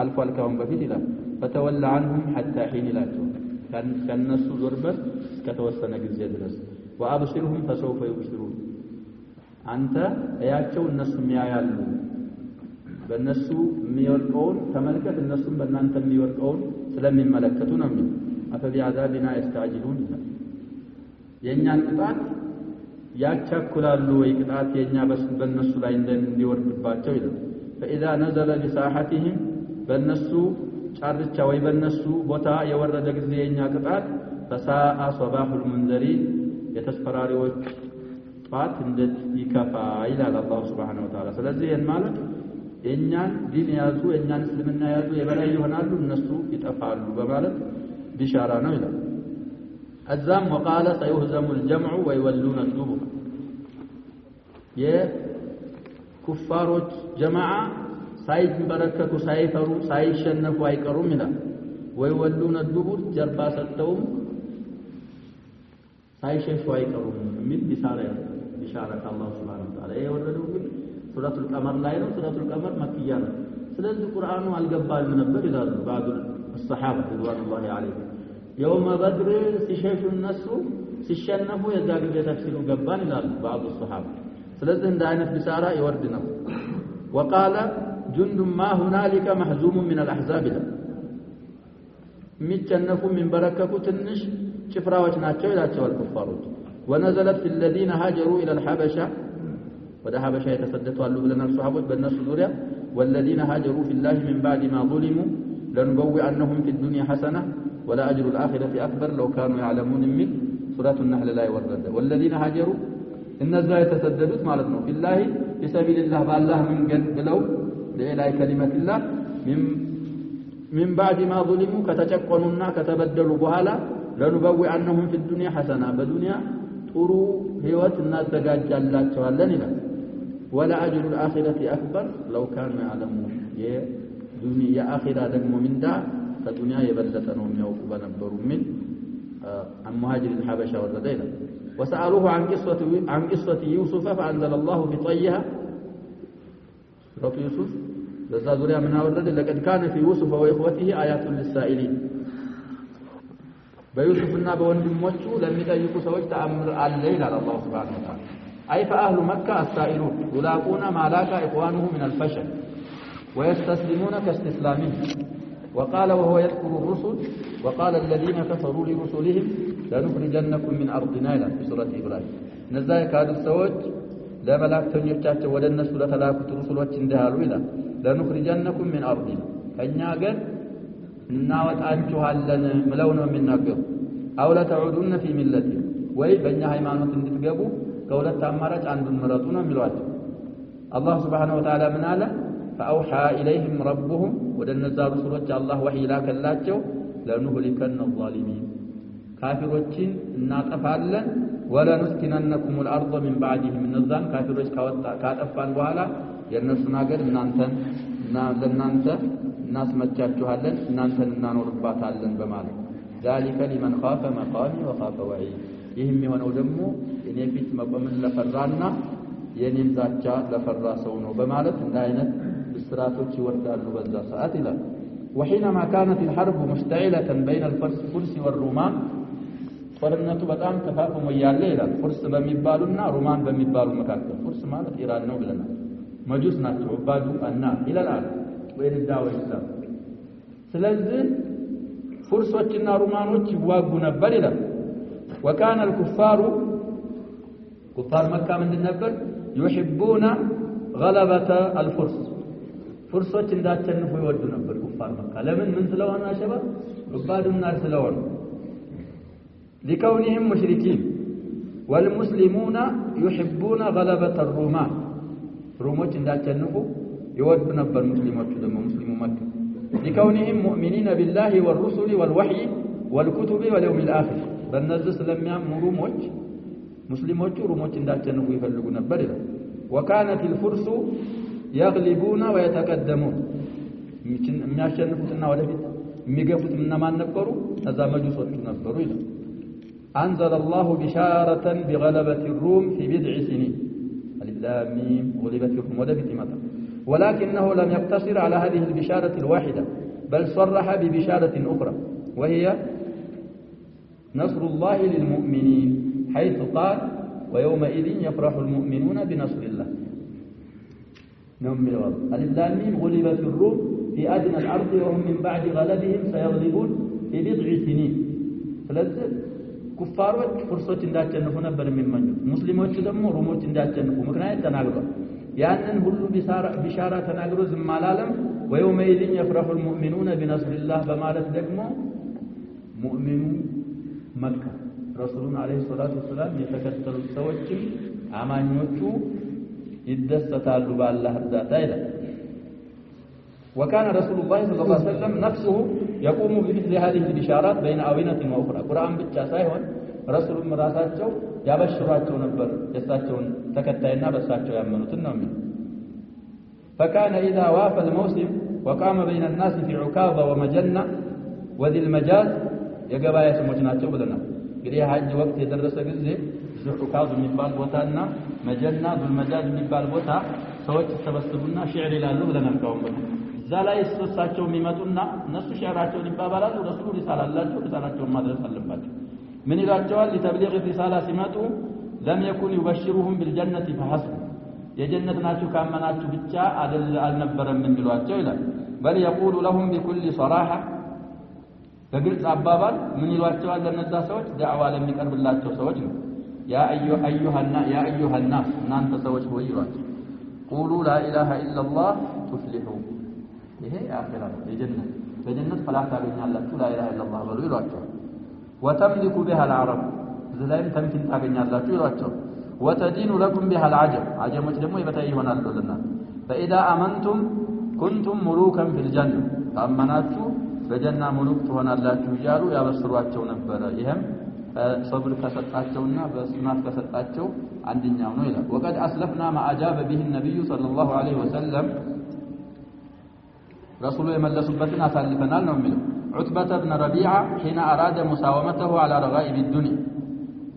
الفال كهم بفيد إلال فتولى عنهم حتى حين لا تون كان الناس ضربت كتوسنا جزية درس وأبصرهم فسوف يبصرون أنت ياكو الناس ميعيالو بالناس ميورقون تملكت الناس بنانت ميورقون سلام ملكتون من أفبعذابنا يستعجلون የኛን ቅጣት ያቻኩላሉ ወይ ቅጣት የኛ በእነሱ ላይ እንዲወርድባቸው ይላል فإذا نزل بساحتهم በእነሱ ጫርቻ ወይ በእነሱ ቦታ የወረደ ጊዜ የኛ ቅጣት فساء صباح المنذرين የተስፈራሪዎች ጧት እንዴት ይከፋ ይላል አላህ Subhanahu Wa Ta'ala ስለዚህ ማለት የኛን ዲን ያዙ የኛን እስልምና ያዙ የበላይ ይሆናሉ እነሱ ይጠፋሉ በማለት ቢሻራ ነው ይላል الزام وقال سيهزم الجمع ويولون الدبر የኩፋሮች ጀማዓ ሳይበረከቱ ሳይፈሩ ሳይሸነፉ አይቀሩም ይላል ويولون الدبر ጀርባ ሰጥተው ሳይሸሹ አይቀሩም የሚል ቢሻራ አላህ Subhanahu Wa Ta'ala የወረደው ግን ሱረቱል ቀመር ላይ ነው ሱረቱል ቀመር መክያ ነው ስለዚህ ቁርአኑ አልገባልም ነበር ይላሉ بعض الصحابه رضوان الله عليهم يوم بدر ሲሸሹ እነሱ ሲሸነፉ የዛ ጊዜ ተፍሲሩ ገባን ይላሉ بعض الصحابه ስለዚህ እንደ አይነት ቢሻራ ይወርድ ነው وقال جند ما هنالك محزوم من الاحزاب የሚቸነፉ የሚንበረከኩ ትንሽ ጭፍራዎች ናቸው ይላቸዋል ኩፋሮች ونزلت في الذين هاجروا الى الحبشه ወደ ሐበሻ የተሰደዱ አሉ ብለናል ሱሐቦች በእነሱ ዙሪያ والذين هاجروا في الله من بعد ما ظلموا لنبوئنهم في الدنيا حسنه ولا اجر الاخره اكبر لو كانوا يعلمون من سوره النحل لا يورد والذين هاجروا እነዛ የተሰደዱት ማለት ነው ፊላሂ ፊሰቢልላህ በአላህ መንገድ ብለው ለኢላሂ ከሊመቲላህ من بعد ما ظلموا ከተጨቆኑና ከተበደሉ በኋላ ለኑበዊአንሁም في الدنيا حسنه በዱንያ ጥሩ ህይወት እናዘጋጃላቸዋለን ይላል ولا اجر الاخره اكبر لو كانوا يعلمون ዱንያ አኺራ ደግሞ ምንዳ ከዱንያ የበለጠ ነው የሚያውቁ በነበሩ ምን المهاجر الحبشة والرديلة وسألوه عن قصة يوسف فأنزل الله في طيها سورة يوسف بذا زوريا من أورد لقد كان في يوسف وإخوته آيات للسائلين بيوسف النبي وندموچو لم يطيقوا سوج تأمر الليل على الله سبحانه وتعالى أي فأهل مكة السائلون يلاقون ما لاقى إخوانه من الفشل ويستسلمون كاستسلامهم وقال وهو يذكر الرسل وقال الذين كفروا لرسلهم لنخرجنكم من أرضنا إلى في سورة إبراهيم نزاي كادوا السوج لا ملاكتኞቻቸው ወደ እነሱ ለተላኩት ሩሱሎች እንዳሉ ይላል ለنخرجنكم من أرضنا ከኛ ሀገር እናወጣችኋለን ምለው ነው የሚናገሩ አው ለተዑዱነ في ملتي ወይ በእኛ ሃይማኖት እንድትገቡ ከሁለት አማራጭ አንዱን ምረጡ ነው የሚሏቸው አላህ Subhanahu Wa Ta'ala ምን አለ فأوحى إليهم ربهم ودنزا رسولك الله وحي لاكلاچو لنهلكن الظالمين كافروچين እናጠፋለን ولا نسكننكم الأرض من بعدهم نزان كافروች ካጠፋን በኋላ የነሱን ሀገር ለእናንተ እናስመቻችኋለን እናንተን እናኖርባታለን በማለት ذلك لمن خاف مقامي وخاف وعيد ይህም የሆነው ደግሞ እኔ ፊት መቆምን ለፈራና የኔን ዛቻ ለፈራ ሰው ነው በማለት እንደ አይነት ብስራቶች ይወርዳሉ በዛ ሰዓት ይላል وحينما كانت الحرب مشتعلة بين الفرس والرومان ጦርነቱ በጣም ተፋፍሞ ያለ ይላል ፍርስ በሚባሉና ሮማን በሚባሉ መካከል ፍርስ ማለት ኢራን ነው ብለናል መጁስ ናቸው ባዱ እና ይላል ወይንዳው ኢስላም ስለዚህ ፍርሶችና ሮማኖች ይዋጉ ነበር ይላል وكان الكفار كفار مكة من النبر يحبون غلبة الفرس فرሶች እንዳቸንፉ ይወዱ ነበር ኩፋር መካ ለምን ምን ስለሆነ አሸባ ሩባዱና ስለሆነ لكونهم مشركين والمسلمون يحبون غلبة الرومان روሞች እንዳቸንፉ ይወዱ ነበር ሙስሊሞቹ ደግሞ ሙስሊሙ መካ لكونهم مؤمنين بالله والرسل والوحي والكتب واليوم الآخر በእነዚህ ስለሚያምኑ ሮሞች ሙስሊሞቹ ሮሞች እንዳቸንፉ ይፈልጉ ነበር ይላል وكانت الفرس يغلبون ويتقدمون የሚያሸንፉትና ወደፊት የሚገፉት እነማን ነበሩ ተዛመጁሶቹ ነበሩ ይላል أنزل الله بشارة بغلبة الروم في بضع سنين الف لام ميم غلبت الروم ودفت متى ولكنه لم يقتصر على هذه البشارة الواحدة بل صرح ببشارة أخرى وهي نصر الله للمؤمنين حيث قال ويومئذ يفرح المؤمنون بنصر الله نوم بالوضع الف لام ميم غلبت الروم في أدنى الأرض وهم من بعد غلبهم سيغلبون في بضع سنين فلذا ኩፋሮች ፍርሶች እንዳቸነፉ ነበር የሚመኙት ሙስሊሞች ደግሞ ሮሞች እንዳቸነፉ ምክንያት ተናግሯል ያንን ሁሉ ቢሻራ ተናግሮ ዝም አላለም ويومئذ يفرح المؤمنون بنصر الله በማለት ደግሞ ሙእሚኑ መካ ረሱሉን አለይሂ ሰላቱ ወሰለም የተከተሉ ሰዎችም አማኞቹ ይደሰታሉ በአላህ እርዳታ ይላል وكان رسول الله صلى الله عليه وسلم نفسه يقوم بمثل هذه البشارات بين آونة وأخرى قرآن ብቻ ሳይሆን ረሱሉም ራሳቸው ያበሽሯቸው ነበር የሳቸውን ተከታይና በሳቸው ያመኑትን ነው የሚል فكان إذا وافى الموسم وقام بين الناس في عكاظة ومجنة وذي المجاز የገበያ ስሞች ናቸው ብለናል እንግዲህ ሀጅ ወቅት የደረሰ ጊዜ ዙዑካዝ የሚባል ቦታና መጀና ዙል መጃዝ የሚባል ቦታ ሰዎች ተሰበስቡና ሺዕር ይላሉ ብለናል ካሁን በኋላ እዛ ላይ እሳቸው የሚመጡና እነሱ ሺዕራቸውን ይባባላሉ ረሱሉ ሪሳላላቸው ሪሳላቸውን ማድረስ አለባቸው ምን ይላቸዋል ለተብሊግ ሪሳላ ሲመጡ لم يكن يبشرهم بالجنة فحسب የጀነት ናችሁ ካመናችሁ ብቻ አልነበረም የሚሏቸው ይላል بل يقول لهم بكل صراحة በግልጽ አባባል ምን ይሏቸዋል ለነዛ ሰዎች ዳዕዋ ለሚቀርብላቸው ሰዎች ነው ያ አዩሃ الناس እናንተ ሰዎች ሆይ ይሏቸው قولوا لا إله إلا الله تفلحوا ይሄ አኺራ የጀነት በጀነት ፈላህ ታገኛላችሁ لا إله إلا الله በሉ ይሏቸዋል وتملك بها العرب ዘላለም ተምኪን ታገኛላችሁ ይሏቸው وتدين لكم بها العجم عجمዎች ደግሞ ይበታይ ይሆናሉ ለናንተ فإذا آمنتم كنتم ملوكا في الجنة ታመናችሁ በጀና ሙሉክ ትሆናላችሁ ይያሉ ያበስሯቸው ነበር ይሄም صبر ከሰጣቸውና በስማት ከሰጣቸው አንደኛው ነው ይላል وقد اسلفنا ما اجاب به النبي صلى الله عليه وسلم رسول يملسبتنا أسلفنا لهم منه عتبة بن ربيعة حين أراد مساومته على رغائب الدنيا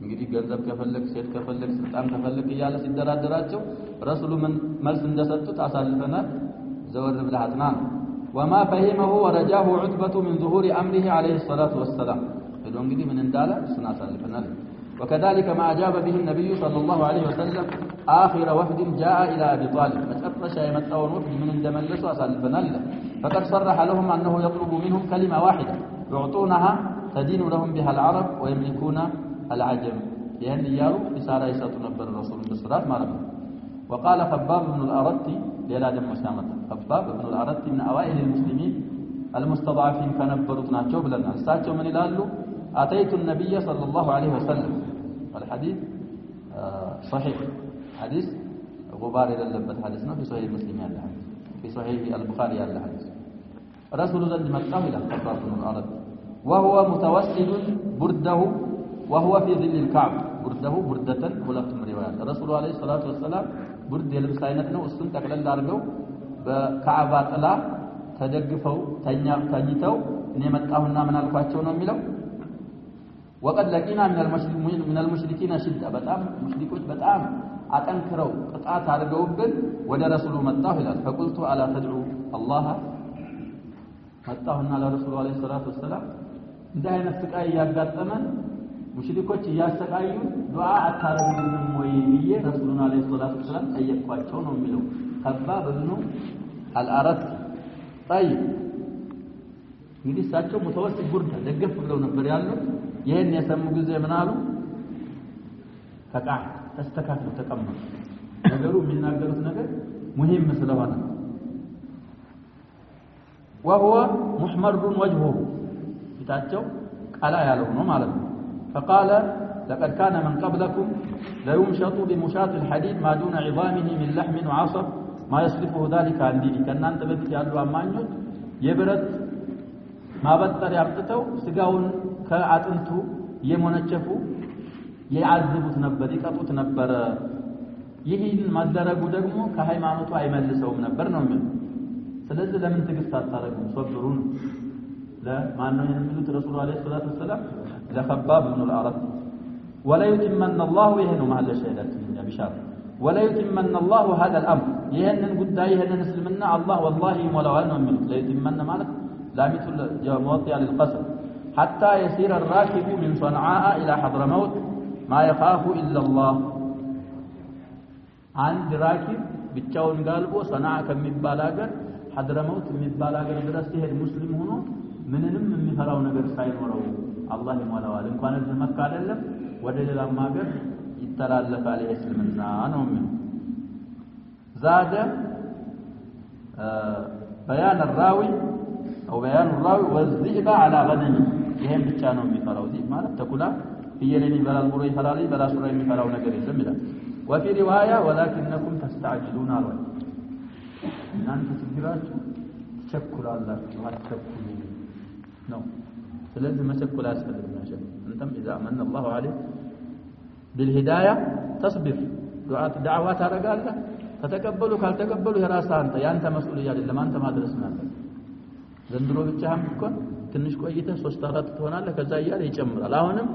እንግዲህ ገንዘብ ከፈለክ ሴት ከፈለክ ስልጣን ከፈለክ እያለ ሲደራደራቸው ረሱሉ ምን መልስ እንደሰጡት አሳልፈናል ዘወር ብለሃትና وما فهمه ورجاه عتبة من ظهور أمره عليه الصلاة والسلام إذن እንግዲህ ምን እንዳለ እሱን አሳልፈናል وكذلك ما أجاب به النبي صلى الله عليه وسلم آخر وفد جاء إلى أبي طالب متأفرش يمتعون وفد من اندملسوا أسالفنا لله فقد صرح لهم أنه يطلب منهم كلمة واحدة يعطونها تدين لهم بها العرب ويملكون العجم يعني يارو إسارة يساتون نبر الرسول بالصلاة ما رمي وقال خباب بن الأرتي ليلا دم مسامة خباب بن الأرتي من أوائل المسلمين المستضعفين كنبرتنا شوف لنا ساتوا من الالو أتيت النبي صلى الله عليه وسلم الحديث صحيح حديث غبار اللبت حديثنا في صحيح مسلم يالله في صحيح البخاري يالله حديث رسول الله مكه الى خباب بن الأرد وهو متوسد برده وهو في ظل الكعب برده بردة ولكن روايات الرسول عليه الصلاة والسلام برد يلبس አይነትነው እሱን ተቀለል አድርገው በካዕባ ጥላ ተደግፈው ተኝተው እኔ መጣሁና ምን አልኳቸው ነው የሚለው وقد لقينا من المشركين شدة በጣም ሙሽሪኮች በጣም አጠንክረው ቅጣት አድርገውብን ወደ ረሱሉ መጣሁ ይላል فقلت الا تدعو الله መጣሁና ለረሱሉ አለይሂ ሰላቱ ወሰለም እንዲህ አይነት ስቃይ ያጋጠመን ሙሽሪኮች ያሰቃዩ ዱዓ አታረጉልንም ወይ ብዬ ረሱሉን አለይሂ ሰላቱ ወሰለም ጠየቅኳቸው ነው የሚለው خباب بن الأرت طيب እንግዲህ እሳቸው ሙተወስድ ቡርዳ ደገፍ ብለው ነበር ያሉት ይሄን የሰሙ ጊዜ ምን አሉ ተቃ ተስተካክሉ ተቀመጡ ነገሩ የሚናገሩት ነገር ሙሂም ስለሆነ وهو محمر وجهه ፊታቸው ቀላ ያለው ነው ማለት ነው فقال لقد كان من قبلكم لا يمشط بمشاط الحديد ما دون عظامه من لحم وعصب ما يصرفه ذلك عن دينك እናንተ በፊት ያሉ አማኞች የብረት ማበጠር ያምጥተው ስጋውን ከአጥንቱ የሞነጨፉ ያዝቡት ነበር ይቀጡት ነበር ይህን ማደረጉ ደግሞ ከሃይማኖቱ አይመልሰውም ነበር ነው የሚለው ስለዚህ ለምን ትግስት አታረጉ ሶብሩን ለማን ነው የሚሉት ረሱሉ አለይሂ ሰላቱ ወሰለም ለخباب بن الأرت ولا يتمن الله يهنو مع الشهادات يا بشار ولا يتمن الله هذا الامر يهنن ጉዳይ ይሄንን እስልምና الله والله ሞላዋል ነው የሚሉት ለይትመን ማለት لامت موطئ للقصر حتى يسير الراكب من صنعاء إلى حضرموت ما يخاف إلا الله عند راكب ብቻውን ጋልቦ صنعاء ከሚባል ሀገር حضرموت የሚባል ሀገር ድረስ ሲሄድ ሙስሊም ሆኖ ምንንም የሚፈራው ነገር ሳይኖረው አላህ ይሞላዋል እንኳን እዚህ መካ አይደለም ወደ ሌላም ሀገር ይተላለፋል እስልምና ነው ምን زاد بيان الراوي أو بيان الراوي والذئب على غنمه ይሄን ብቻ ነው የሚፈራው ذئب ማለት ተኩላ ፍየልን ይበላል ብሎ ይፈራል በራሱ ላይ የሚፈራው ነገር የለም ይላል وفي روايه ولكنكم تستعجلون على እናንተ ችግራችሁ ተቸኩላላችሁ አትቸኩሉ ነው ስለዚህ መቸኩል አያስፈልግም ማለት انتم اذا من الله عليك بالهدايه تصبر دعوات ታረጋለህ ከተቀበሉ ካልተቀበሉ የራስህ አንተ ያንተ መስኡልያ አይደለም አንተ ማድረስ ነው ዘንድሮ ብቻህም እኮ ትንሽ ቆይተህ 3-4 ትሆናለህ ከዛ እያለ ይጨምራል አሁንም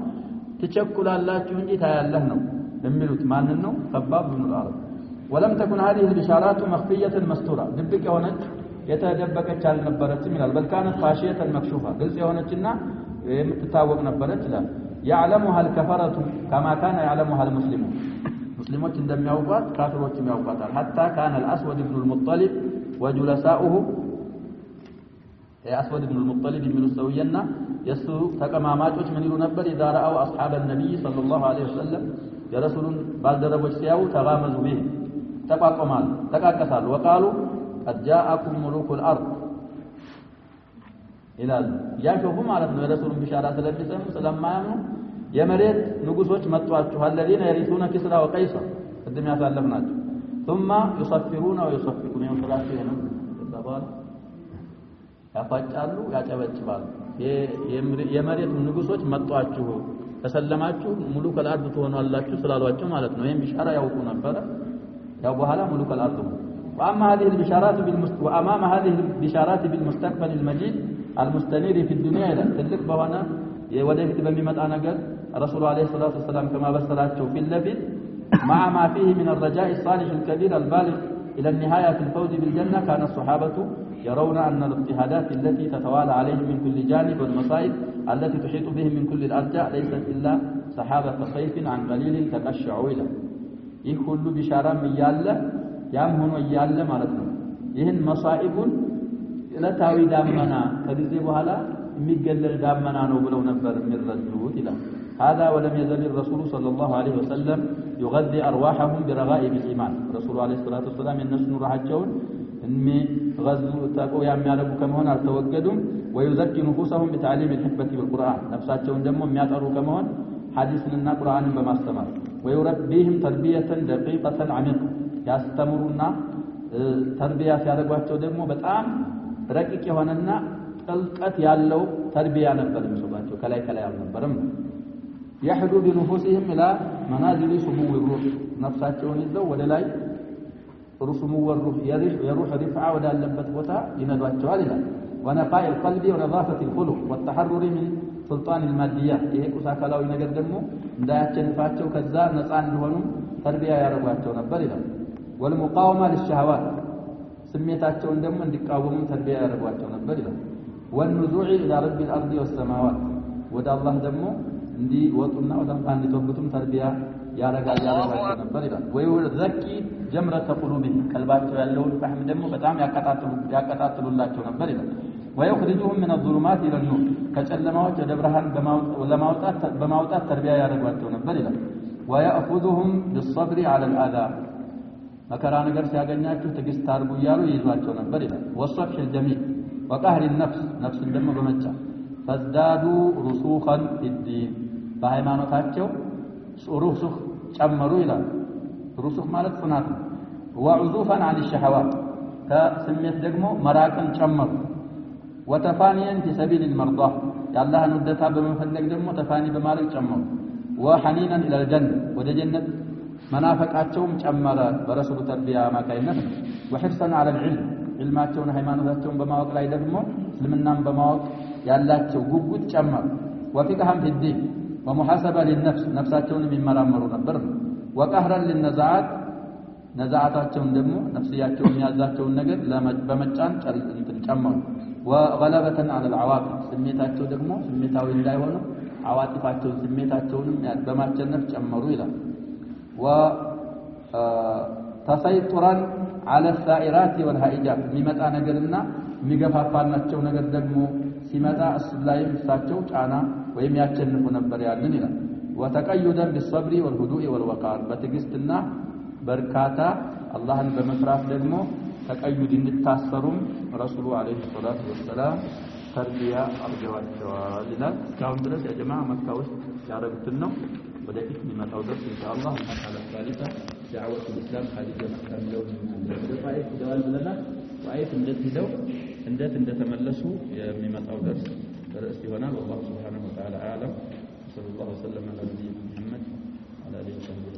ትቸኩላላችሁ እንጂ ታያለህ ነው የሚሉት ማን ነው خباب بن الأرت ولم تكن هذه البشارات مخفيه مستوره ድብቅ የሆነች የተደበቀች አልነበረችም ይላል بل كانت خاشيه مكشوفه ግልጽ የሆነችና የምትታወቅ ነበረች ይላል يعلمها الكفرة كما كان يعلمها المسلمون مسلمون እንደሚያውቋት ካፊሮችም ያውቋታል حتى كان الأسود بن المطلب وجلساؤه الأسود بن المطلب من السوينا يسو ተቀማማጮች ምን ይሉ ነበር اذا راوا اصحاب النبي صلى الله عليه وسلم የረሱሉን ባልደረቦች ሲያዩ ተጋመዙ به ተቋቋማሉ ተቃቀሳሉ وقالوا قد جاءكم ملوك الارض ይላሉ ያከፉ ማለት ነው የረሱሉን ቢሻራ ስለሚሰሙ ስለማያምኑ የመሬት ንጉሶች መጥቷችሁ الذين يرثون كسرى وقيصر قدم ያሳለፍናችሁ ثم يصفرون ويصفقون يوصلاችሁ ነው ተባለ ያፋጫሉ ያጨበጭባሉ የመሬት ንጉሶች መጥቷችሁ ተሰለማችሁ ሙሉ ከላርዱ ትሆናላችሁ ስላሏቸው ማለት ነው ይሄን ቢሻራ ያውቁ ነበር ያው በኋላ ሙሉ ከላርዱ وأمام هذه البشارات بالمستقبل المجيد المستنير في الدنيا إلى تلك بوانا ودفت بممت أنقل رسول عليه الصلاة والسلام كما بسراته في اللفت مع ما فيه من الرجاء الصالح الكبير البالغ إلى النهاية في الفوز بالجنة. كان الصحابة يرون أن الاضطهادات التي تتوالى عليهم من كل جانب والمصائب التي تحيط بهم من كل الأرجاء ليست إلا سحابة صيف عن قليل تقشعوا إلى يكل بشارة ميالة يامهن ويالة مالتنا ይህን መሳኢቡን ለታዊ ዳመና ከጊዜ በኋላ የሚገለል ዳመና ነው ብለው ነበር የሚረዱት ይላል። هذا ولم يزل الرسول صلى الله عليه وسلم يغذي أرواحهم برغائب الإيمان. رسول عليه الصلاة والسلام النسن راحتهم إني غزو تقوى يعملوا كمان التوجدهم ويزكي نفوسهم بتعليم الحكمة بالقرآن. نفساتهم دمهم يعتروا كمان حديثنا القرآن بمستمر ويربيهم تربية دقيقة عميقة يستمرون ተርቢያ ሲያደርጓቸው ደግሞ በጣም ረቂቅ የሆነና ጥልቀት ያለው ተርቢያ ነበር የሚሰጣቸው ከላይ አልነበረም። يحدو بنفوسهم الى منازل سمو الروح ነፍሳቸውን ይዘው ወደ ላይ رسمو الروح يروح رفعه ወዳለበት ቦታ ይነዷቸዋል ይላል። ونقاء القلب ونظافة الخلق والتحرر من سلطان الماديات ይሄ ቁሳካላዊ ነገር ደግሞ እንዳያቸንፋቸው ከዛ ነፃ እንዲሆኑ ተርቢያ ያደርጓቸው ነበር ይላል። والمقاومة للشهوات سميتاቸውን ደግሞ እንዲቃወሙ ተርቢያ ያደርጓቸው ነበር ይላል። والنزوع إلى رب الأرض والسماوات ወደ አላህ ደግሞ እንዲወጡና ወደ አላህ እንዲተወቡትም ተርቢያ ያደርጋቸው ነበር ይላል። ወይዘኪ ጀምረተ ቁሉብህም ቀልባቸው ያለውን ፈህም ደግሞ በጣም ያቀጣጥሉላቸው ነበር ይላል። ويخرجهم من الظلمات إلى النور ከጨለማዎች ወደ ብርሃን በማውጣት ተርቢያ ያደርጓቸው ነበር ይላል። ويأخذهم بالصبر على الأذى መከራ ነገር ሲያገኛችሁ ትግስት አድርጉ እያሉ ይዟቸው ነበር ይላል። ወصفح الجميل وقهر النفس ነፍስን ደግሞ በመጫ فازدادوا رسوخا في الدين በሃይማኖታቸው ሩሱኽ ጨመሩ ይላል። ሩሱኽ ማለት ጽናት ነው። وعزوفا عن الشهوات ከስሜት ደግሞ መራቅን ጨመሩ። وتفانيا في سبيل المرضى ያላህን ውደታ በመፈለግ ደግሞ ተፋኒ በማድረግ ጨመሩ። وحنينا الى الجنة ወደ ጀነት መናፈቃቸውም ጨመረ በረሱሉ ተርቢያ ማካይነት። وحرصا على العلم علماቸውን ሃይማኖታቸውን በማወቅ ላይ ደግሞ እስልምናን በማወቅ ያላቸው ጉጉት ጨመረ። وفقها في الدين ومحاسبة للنفس ነፍሳቸውን የሚመራመሩ ነበር። وقهرا للنزاعات ነዛዓታቸውን ደግሞ ነፍስያቸውን ያዛቸውን ነገር በመጫን ጨመሩ። وغلبة على العواطف ስሜታቸው ደግሞ ስሜታዊ እንዳይሆኑ አዋጥፋቸውን ስሜታቸውንም በማቸነፍ ጨመሩ ይላል። وتسيطرا على السائرات والهائجات የሚመጣ ነገርና የሚገፋፋናቸው ነገር ደግሞ ሲመጣ እሱ ላይ እሳቸው ጫና ወይም ያቸንፉ ነበር ያንን ይላል። وتقيدا بالصبر والهدوء والوقار በትግስትና በርካታ አላህን በመፍራት ደግሞ ተቀዩድ እንድታሰሩም ረሱሉ አለይሂ ሰላቱ ወሰላም ተርቢያ አድርገዋቸዋል ይላል። እስካሁን ድረስ ያ ጀማዓ መካ ውስጥ ያደረጉትን ነው። ወደፊት የሚመጣው ደርስ ኢንሻአላህ መሐላ ثالثة دعوة الإسلام خارج مكة የሚለውን ጣይፍ ደዋል ብለናል። ጣይፍ እንደተመለሱ የሚመጣው ደርስ ርዕስ ይሆናል። والله سبحانه وتعالى أعلم. صلى الله وسلم على نبينا محمد وعلى آله وصحبه